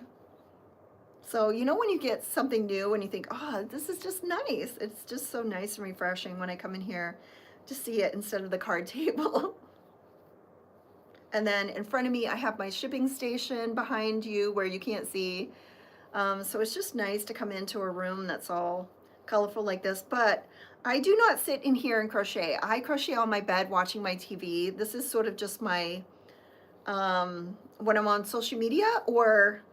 So, you know, when you get something new and you think, oh, this is just nice. It's just so nice and refreshing when I come in here to see it instead of the card table. And then in front of me, I have my shipping station behind you where you can't see. So it's just nice to come into a room that's all colorful like this. But I do not sit in here and crochet. I crochet on my bed watching my TV. This is sort of just my, when I'm on social media or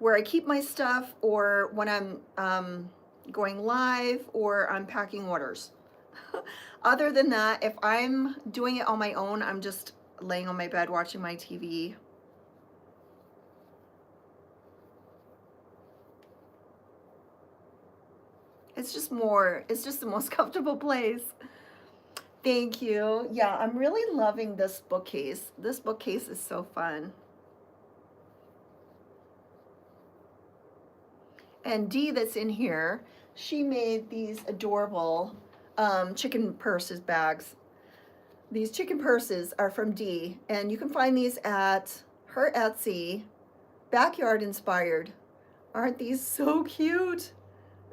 where I keep my stuff, or when I'm going live or I'm packing orders. Other than that, if I'm doing it on my own, I'm just laying on my bed watching my TV. It's just the most comfortable place. Thank you. Yeah, I'm really loving this bookcase. This bookcase is so fun. And Dee that's in here, she made these adorable chicken purses bags. These chicken purses are from Dee, and you can find these at her Etsy, Backyard Inspired. Aren't these so cute?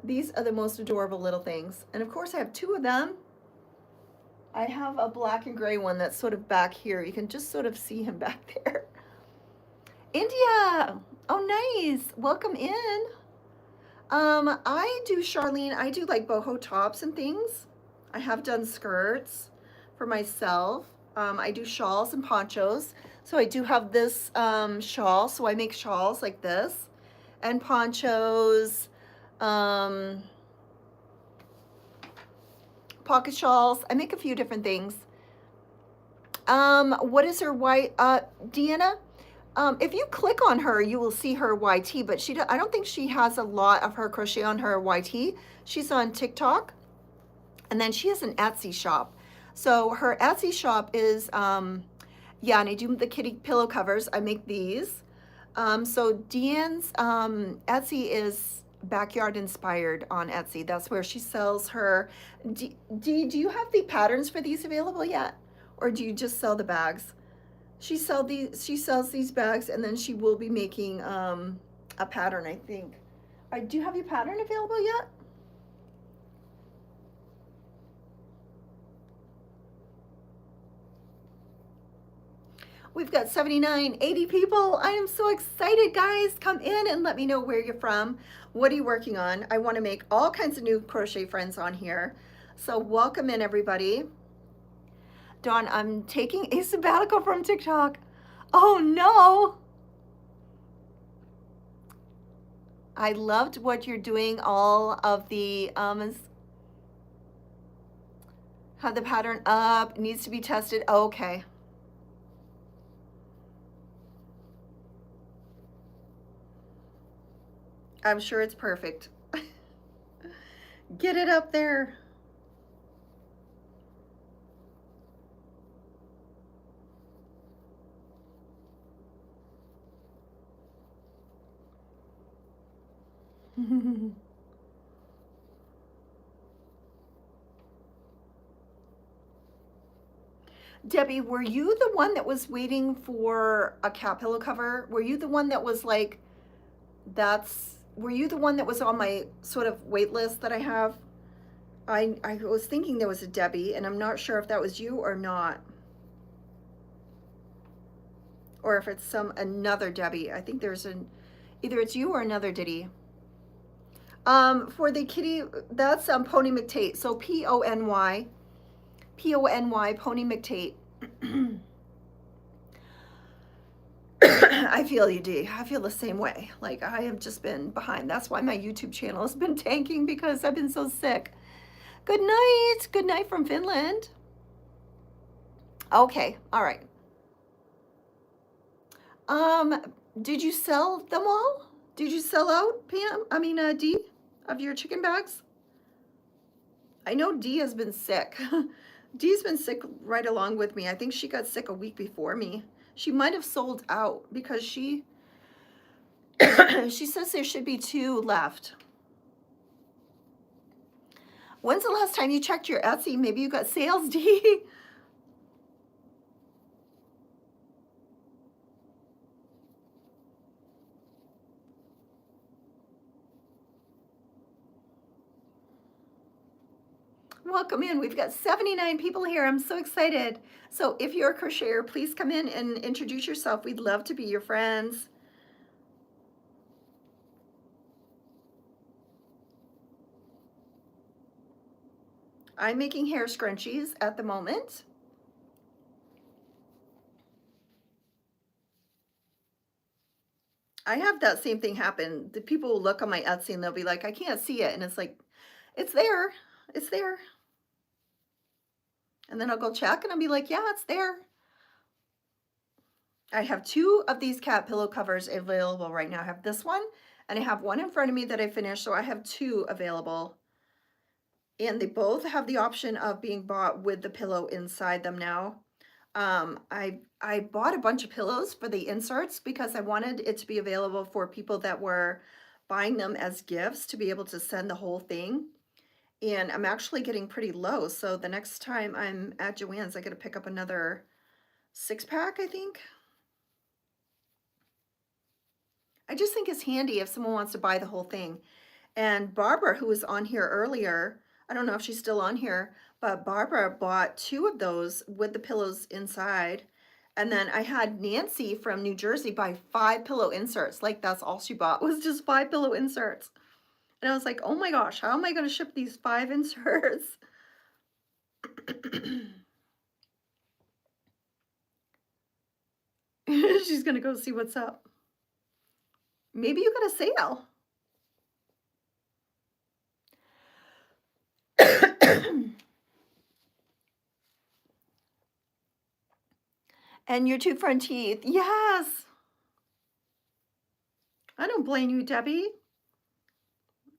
These are the most adorable little things. And of course I have two of them. I have a black and gray one that's sort of back here. You can just sort of see him back there. India! Oh, nice. Welcome in. Charlene, I do like boho tops and things. I have done skirts for myself. I do shawls and ponchos. So I do have this shawl. So I make shawls like this and ponchos, um, pocket shawls. I make a few different things. What is her white, Deanna? If you click on her, you will see her YT, but I don't think she has a lot of her crochet on her YT. She's on TikTok, and then she has an Etsy shop. So her Etsy shop is, yeah, and I do the kitty pillow covers. I make these. So Deanne's Etsy is backyard inspired on Etsy. That's where she sells her. Do you have the patterns for these available yet? Or do you just sell the bags? She sells these bags, and then she will be making a pattern, I think. Do you have your pattern available yet? We've got 79, 80 people. I am so excited, guys. Come in and let me know where you're from. What are you working on? I want to make all kinds of new crochet friends on here. So welcome in, everybody. Dawn, I'm taking a sabbatical from TikTok. Oh no. I loved what you're doing. All of the have the pattern up, needs to be tested. Oh, okay. I'm sure it's perfect. Get it up there. Debbie, were you the one that was waiting for a cat pillow cover? Were you the one that was like, were you the one that was on my sort of wait list that I have? I was thinking there was a Debbie, and I'm not sure if that was you or not. Or if it's another Debbie. I think there's either it's you or another Diddy. For the kitty, that's Pony McTate. So Pony, Pony McTate. I feel you, D. I feel the same way. Like, I have just been behind. That's why my YouTube channel has been tanking, because I've been so sick. Good night. Good night from Finland. Okay. All right. Did you sell them all? Did you sell out, Pam? I mean, D, of your chicken bags? I know D has been sick. Dee's been sick right along with me. I think she got sick a week before me. She might have sold out because she she says there should be 2 left. When's the last time you checked your Etsy? Maybe you got sales, D. Welcome in. We've got 79 people here. I'm so excited. So if you're a crocheter, please come in and introduce yourself. We'd love to be your friends. I'm making hair scrunchies at the moment. I have that same thing happen. The people will look on my Etsy and they'll be like, I can't see it. And it's like, it's there. It's there. And then I'll go check and I'll be like, yeah, it's there. I have 2 of these cat pillow covers available right now. I have this one, and I have one in front of me that I finished. So I have 2 available. And they both have the option of being bought with the pillow inside them now. I bought a bunch of pillows for the inserts because I wanted it to be available for people that were buying them as gifts to be able to send the whole thing. And I'm actually getting pretty low. So the next time I'm at Joann's, I got to pick up another 6-pack, I think. I just think it's handy if someone wants to buy the whole thing. And Barbara, who was on here earlier, I don't know if she's still on here, but Barbara bought 2 of those with the pillows inside. And then I had Nancy from New Jersey buy 5 pillow inserts. Like, that's all she bought was just 5 pillow inserts. And I was like, oh my gosh, how am I going to ship these 5 inserts? She's gonna go see what's up. Maybe you got a sale. And your two front teeth. Yes. I don't blame you, Debbie.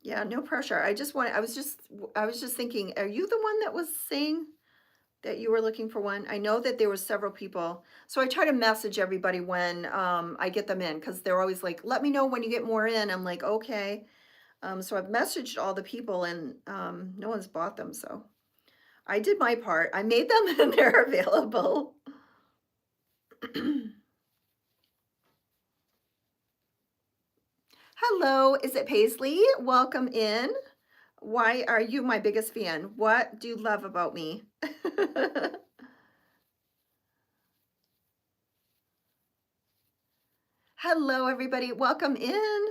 Yeah, no pressure. I was just thinking, are you the one that was saying that you were looking for one? I know that there were several people. So I try to message everybody when I get them in, because they're always like, let me know when you get more in. I'm like, okay. So I've messaged all the people, and no one's bought them. So I did my part. I made them and they're available. Hello, is it Paisley? Welcome in. Why are you my biggest fan? What do you love about me? Hello, everybody. Welcome in.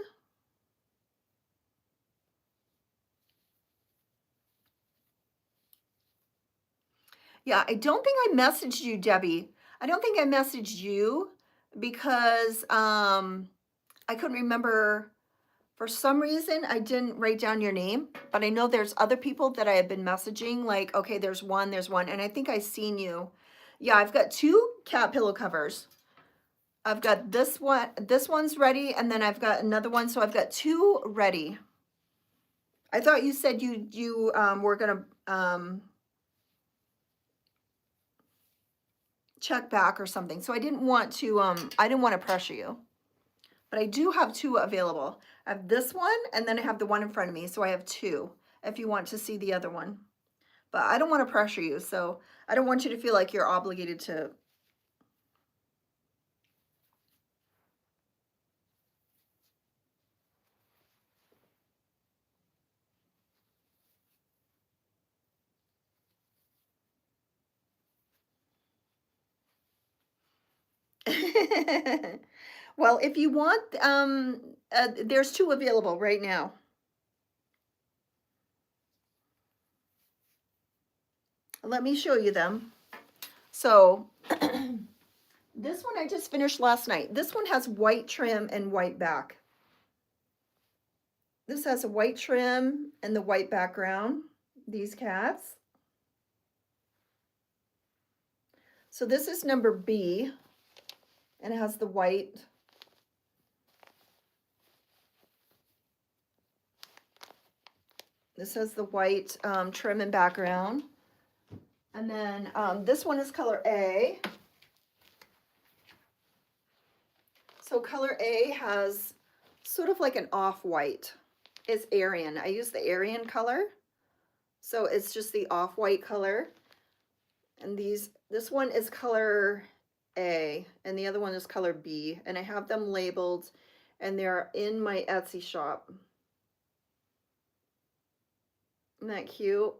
Yeah, I don't think I messaged you, Debbie. I don't think I messaged you because I couldn't remember. For some reason, I didn't write down your name, but I know there's other people that I have been messaging, like, okay, there's one, and I think I seen you. Yeah, I've got 2 cat pillow covers. I've got this one's ready, and then I've got another one, so I've got 2 ready. I thought you said you were gonna check back or something, so I didn't want to pressure you. But I do have 2 available. I have this one, and then I have the one in front of me, so I have 2 if you want to see the other one. But I don't want to pressure you, so I don't want you to feel like you're obligated to. Well, if you want, there's 2 available right now. Let me show you them. So this one I just finished last night. This one has white trim and white back. This has a white trim and the white background, these cats. So this is number B, and it has the white. This has the white trim and background. And then this one is color A. So color A has sort of like an off-white. It's Aryan. I use the Aryan color. So it's just the off-white color. And this one is color A, and the other one is color B. And I have them labeled, and they're in my Etsy shop. Isn't that cute?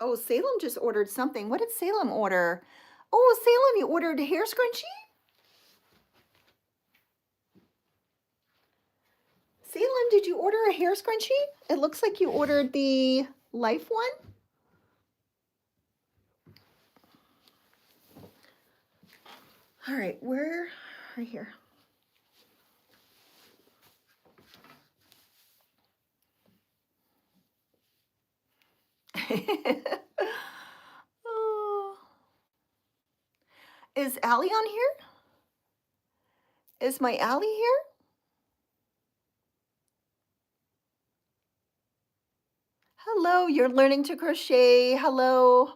Oh, Salem just ordered something. What did Salem order? Oh, Salem, you ordered a hair scrunchie? Salem, did you order a hair scrunchie? It looks like you ordered the Life one. All right, where? Right here. Oh. Is Allie on here? Is my Allie here? Hello, you're learning to crochet. Hello.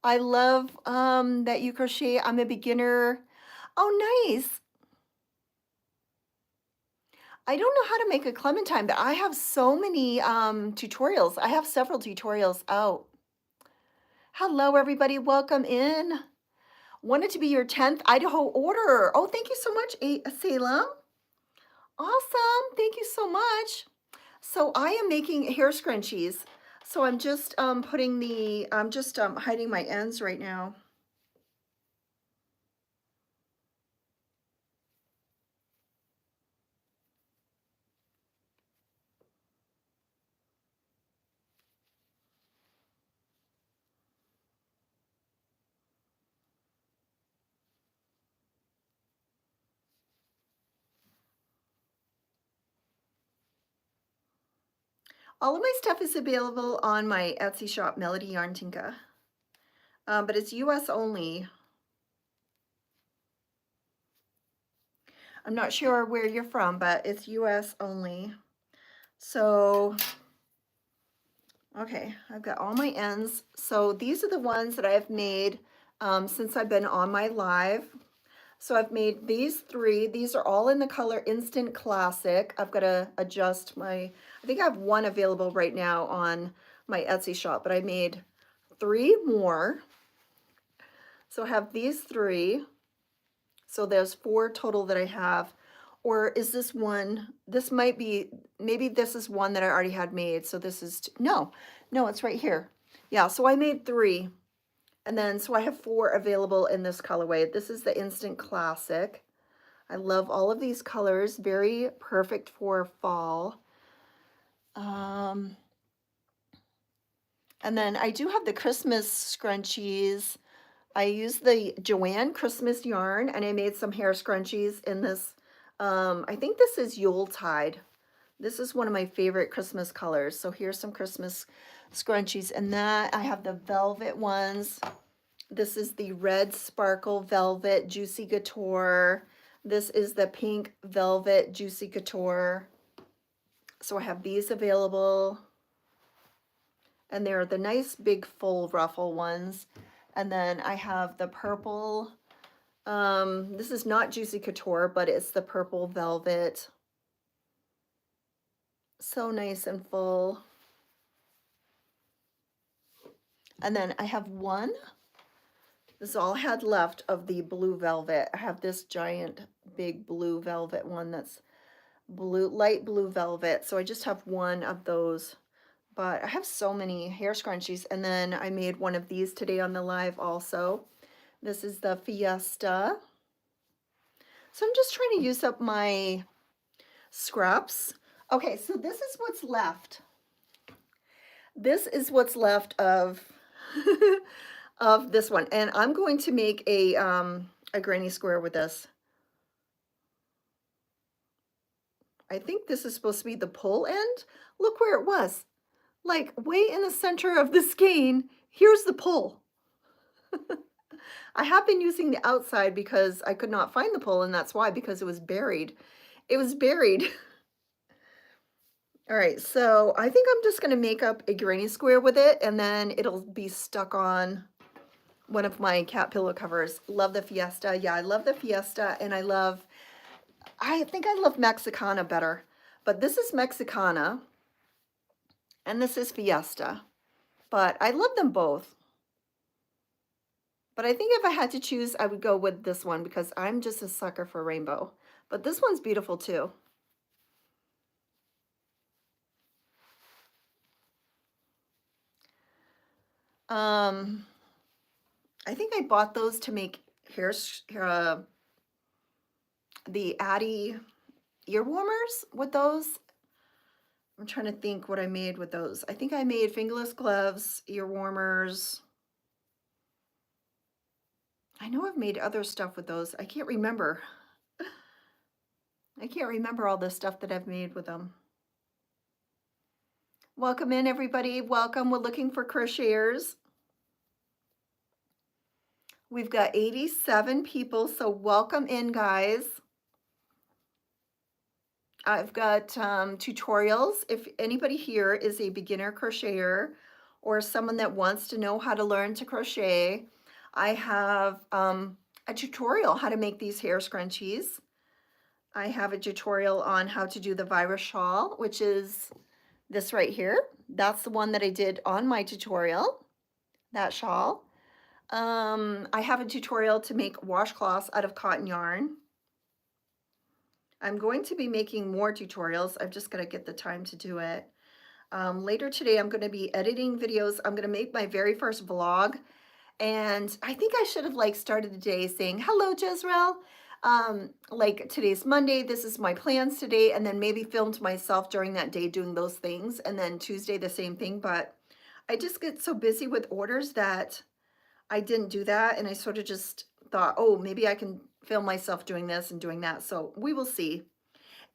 I love that you crochet. I'm a beginner. Oh, nice. I don't know how to make a clementine, but I have so many tutorials. I have several tutorials out. Hello, everybody. Welcome in. Wanted to be your 10th Idaho order. Oh, thank you so much, Salem. Awesome. Thank you so much. So I am making hair scrunchies. So I'm just hiding my ends right now. All of my stuff is available on my Etsy shop, Melody Yarn Tinka. But it's US only. I'm not sure where you're from, but it's US only. So, okay, I've got all my ends. So these are the ones that I've made since I've been on my live. So I've made these 3. These are all in the color Instant Classic. I've got to adjust my, I think I have 1 available right now on my Etsy shop, but I made 3 more. So I have these 3. So there's 4 total that I have. Or is this one, this might be, maybe this is one that I already had made. So this is, no, it's right here. Yeah, so I made 3. And then, so I have 4 available in this colorway. This is the Instant Classic. I love all of these colors, very perfect for fall. And then I do have the Christmas scrunchies. I used the Joanne Christmas yarn and I made some hair scrunchies in this. I think this is Yuletide. This is one of my favorite Christmas colors. So here's some Christmas scrunchies. And that I have the velvet ones. This is the red sparkle velvet Juicy Couture. This is the pink velvet Juicy Couture. So I have these available. And they're the nice big full ruffle ones. And then I have the purple. This is not Juicy Couture, but it's the purple velvet. So nice and full. And then I have 1. This is all I had left of the blue velvet. I have this giant big blue velvet one that's blue, light blue velvet. So I just have 1 of those. But I have so many hair scrunchies. And then I made one of these today on the live also. This is the Fiesta. So I'm just trying to use up my scraps. Okay, so this is what's left. This is what's left of of this one. And I'm going to make a granny square with this. I think this is supposed to be the pull end. Look where it was. Like way in the center of the skein, here's the pull. I have been using the outside because I could not find the pull, and that's why, because it was buried. It was buried. All right, so I think I'm just gonna make up a granny square with it, and then it'll be stuck on one of my cat pillow covers. Love the Fiesta. Yeah, I love the Fiesta, and I think I love Mexicana better, but this is Mexicana, and this is Fiesta, but I love them both. But I think if I had to choose, I would go with this one because I'm just a sucker for rainbow. But this one's beautiful too. I think I bought those to make the Addy ear warmers with those. I'm trying to think what I made with those. I think I made fingerless gloves, ear warmers. I know I've made other stuff with those. I can't remember. I can't remember all the stuff that I've made with them. Welcome in, everybody. Welcome. We're looking for crocheters. We've got 87 people, so welcome in, guys. I've got tutorials. If anybody here is a beginner crocheter or someone that wants to know how to learn to crochet, I have a tutorial how to make these hair scrunchies. I have a tutorial on how to do the virus shawl, which is this right here. That's the one that I did on my tutorial, that shawl. I have a tutorial to make washcloths out of cotton yarn. I'm going to be making more tutorials. I've just got to get the time to do it. Later today, I'm going to be editing videos. I'm going to make my very first vlog. And I think I should have like started the day saying, hello, Jezreel. Like today's Monday, this is my plans today. And then maybe filmed myself during that day doing those things. And then Tuesday, the same thing. But I just get so busy with orders that I didn't do that. And I sort of just thought, oh, maybe I can film myself doing this and doing that. So we will see.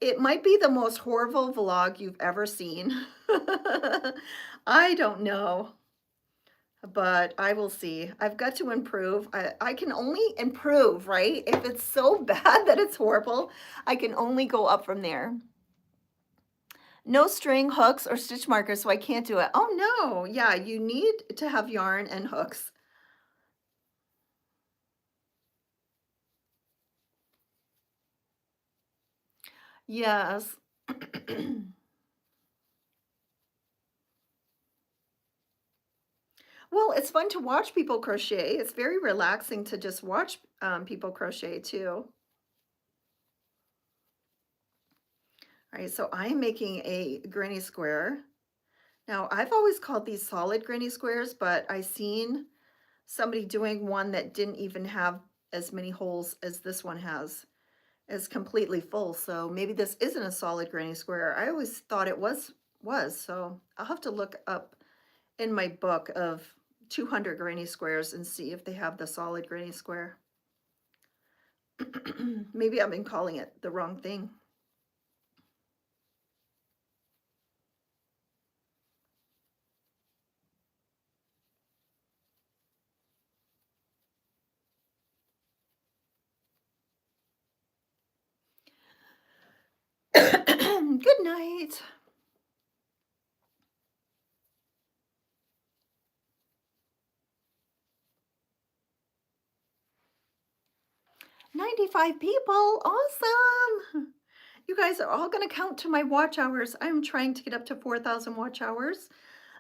It might be the most horrible vlog you've ever seen. I don't know, but I will see. I've got to improve. I can only improve, right? If it's so bad that it's horrible, I can only go up from there. No string, hooks, or stitch markers, so I can't do it. Oh no, yeah, you need to have yarn and hooks. Yes. Well, it's fun to watch people crochet. It's very relaxing to just watch people crochet too. All right, so I'm making a granny square. Now, I've always called these solid granny squares, but I seen somebody doing one that didn't even have as many holes as this one has. It's completely full, so maybe this isn't a solid granny square. I always thought it was, so I'll have to look up in my book of 200 granny squares and see if they have the solid granny square. Maybe I've been calling it the wrong thing. Good night. 95 people, awesome. You guys are all gonna count to my watch hours. I'm trying to get up to 4,000 watch hours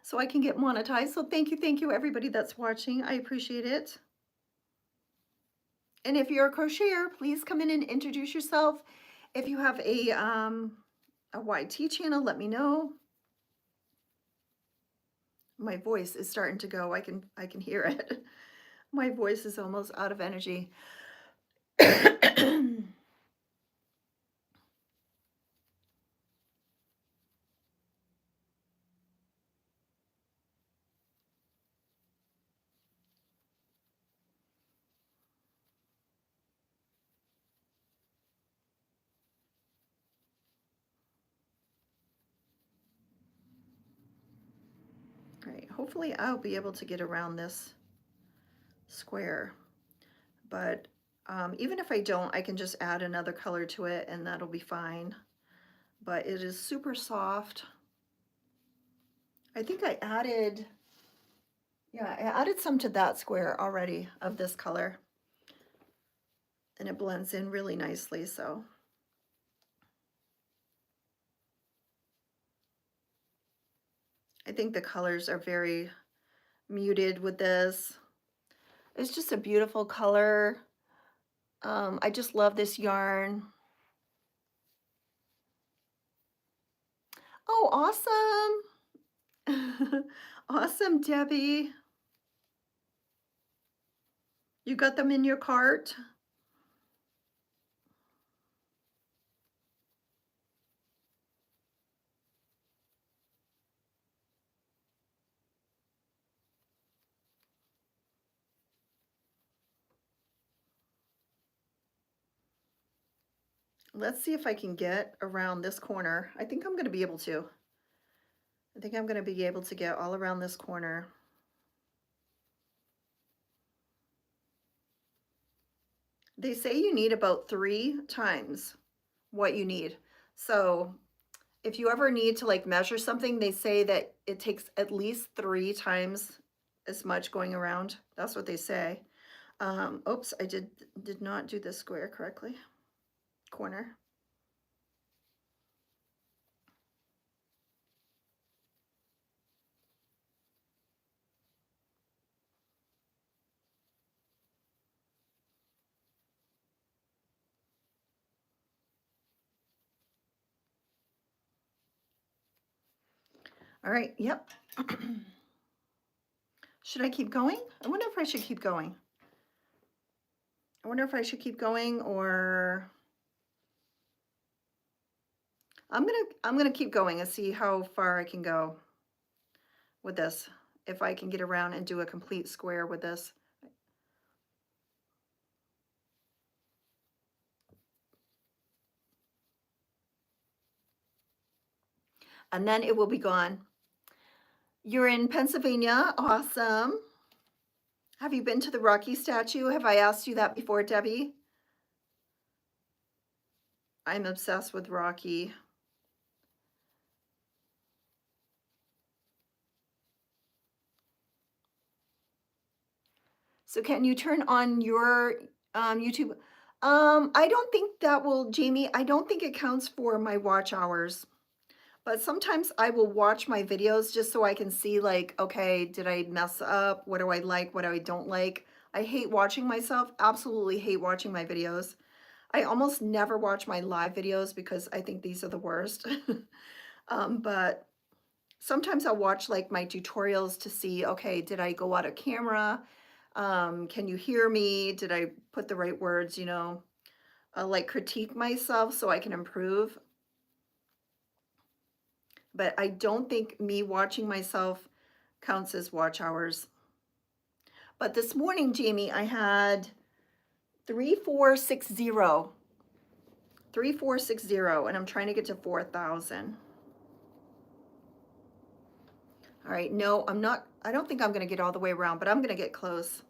so I can get monetized. So thank you everybody that's watching. I appreciate it. And if you're a crocheter, please come in and introduce yourself. If you have a YT channel, let me know. My voice is starting to go. I can hear it. My voice is almost out of energy. All right, hopefully I'll be able to get around this square, but even if I don't, I can just add another color to it and that'll be fine. But it is super soft. I think I added, yeah, I added some to that square already of this color. And it blends in really nicely, so. I think the colors are very muted with this. It's just a beautiful color. I just love this yarn. Oh, awesome. Awesome, Debbie. You got them in your cart? Let's see if I can get around this corner. I think I'm going to be able to. I think I'm going to be able to get all around this corner. They say you need about 3 times what you need. So if you ever need to like measure something, they say that it takes at least 3 times as much going around. That's what they say. Oops, I did not do this square correctly. Corner. All right, yep. Should I keep going? I wonder if I should keep going. I wonder if I should keep going or I'm gonna keep going and see how far I can go with this. If I can get around and do a complete square with this. and then it will be gone. You're in Pennsylvania. Awesome. Have you been to the Rocky statue? Have I asked you that before, Debbie? I'm obsessed with Rocky. So can you turn on your YouTube? I don't think that will, Jamie, I don't think it counts for my watch hours. But sometimes I will watch my videos just so I can see like, okay, did I mess up? What do I like? What do I don't like? I hate watching myself. Absolutely hate watching my videos. I almost never watch my live videos because I think these are the worst. But sometimes I'll watch like my tutorials to see, okay, did I go out of camera? Can you hear me? Did I put the right words, you know? I'll like critique myself so I can improve. But I don't think me watching myself counts as watch hours. But this morning, Jamie, I had 3460. 3460, and I'm trying to get to 4,000. All right, no, I'm not, I don't think I'm gonna get all the way around, but I'm gonna get close.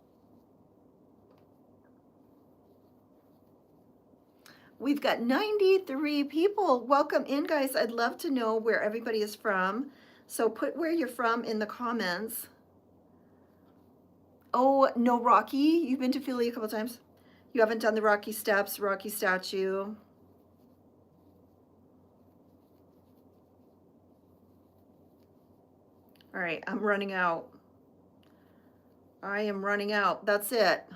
We've got 93 people. Welcome in, guys. I'd love to know where everybody is from. So put where you're from in the comments. Oh, no, Rocky. You've been to Philly a couple times. You haven't done the Rocky Steps, Rocky statue. All right, I'm running out. I am running out. That's it.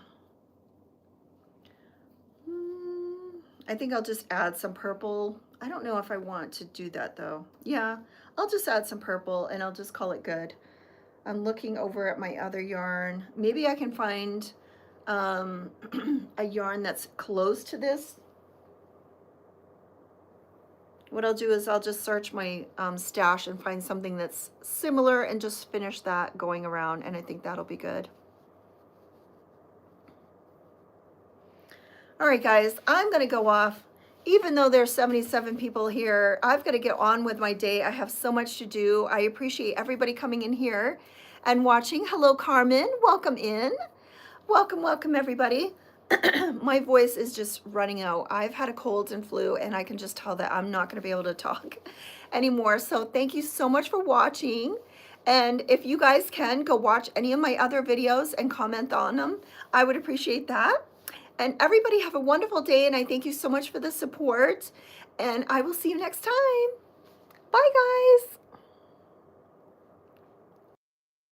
I think I'll just add some purple. I don't know if I want to do that though. Yeah, I'll just add some purple and I'll just call it good. I'm looking over at my other yarn. Maybe I can find a yarn that's close to this. What I'll do is I'll just search my stash and find something that's similar and just finish that going around, and I think that'll be good. All right, guys, I'm gonna go off. Even though there's 77 people here, I've got to get on with my day. I have so much to do. I appreciate everybody coming in here and watching. Hello, Carmen. Welcome in. Welcome, welcome, everybody. My voice is just running out. I've had a cold and flu, and I can just tell that I'm not going to be able to talk anymore. So thank you so much for watching. And if you guys can, go watch any of my other videos and comment on them. I would appreciate that. And everybody have a wonderful day, and I thank you so much for the support. And I will see you next time. Bye, guys.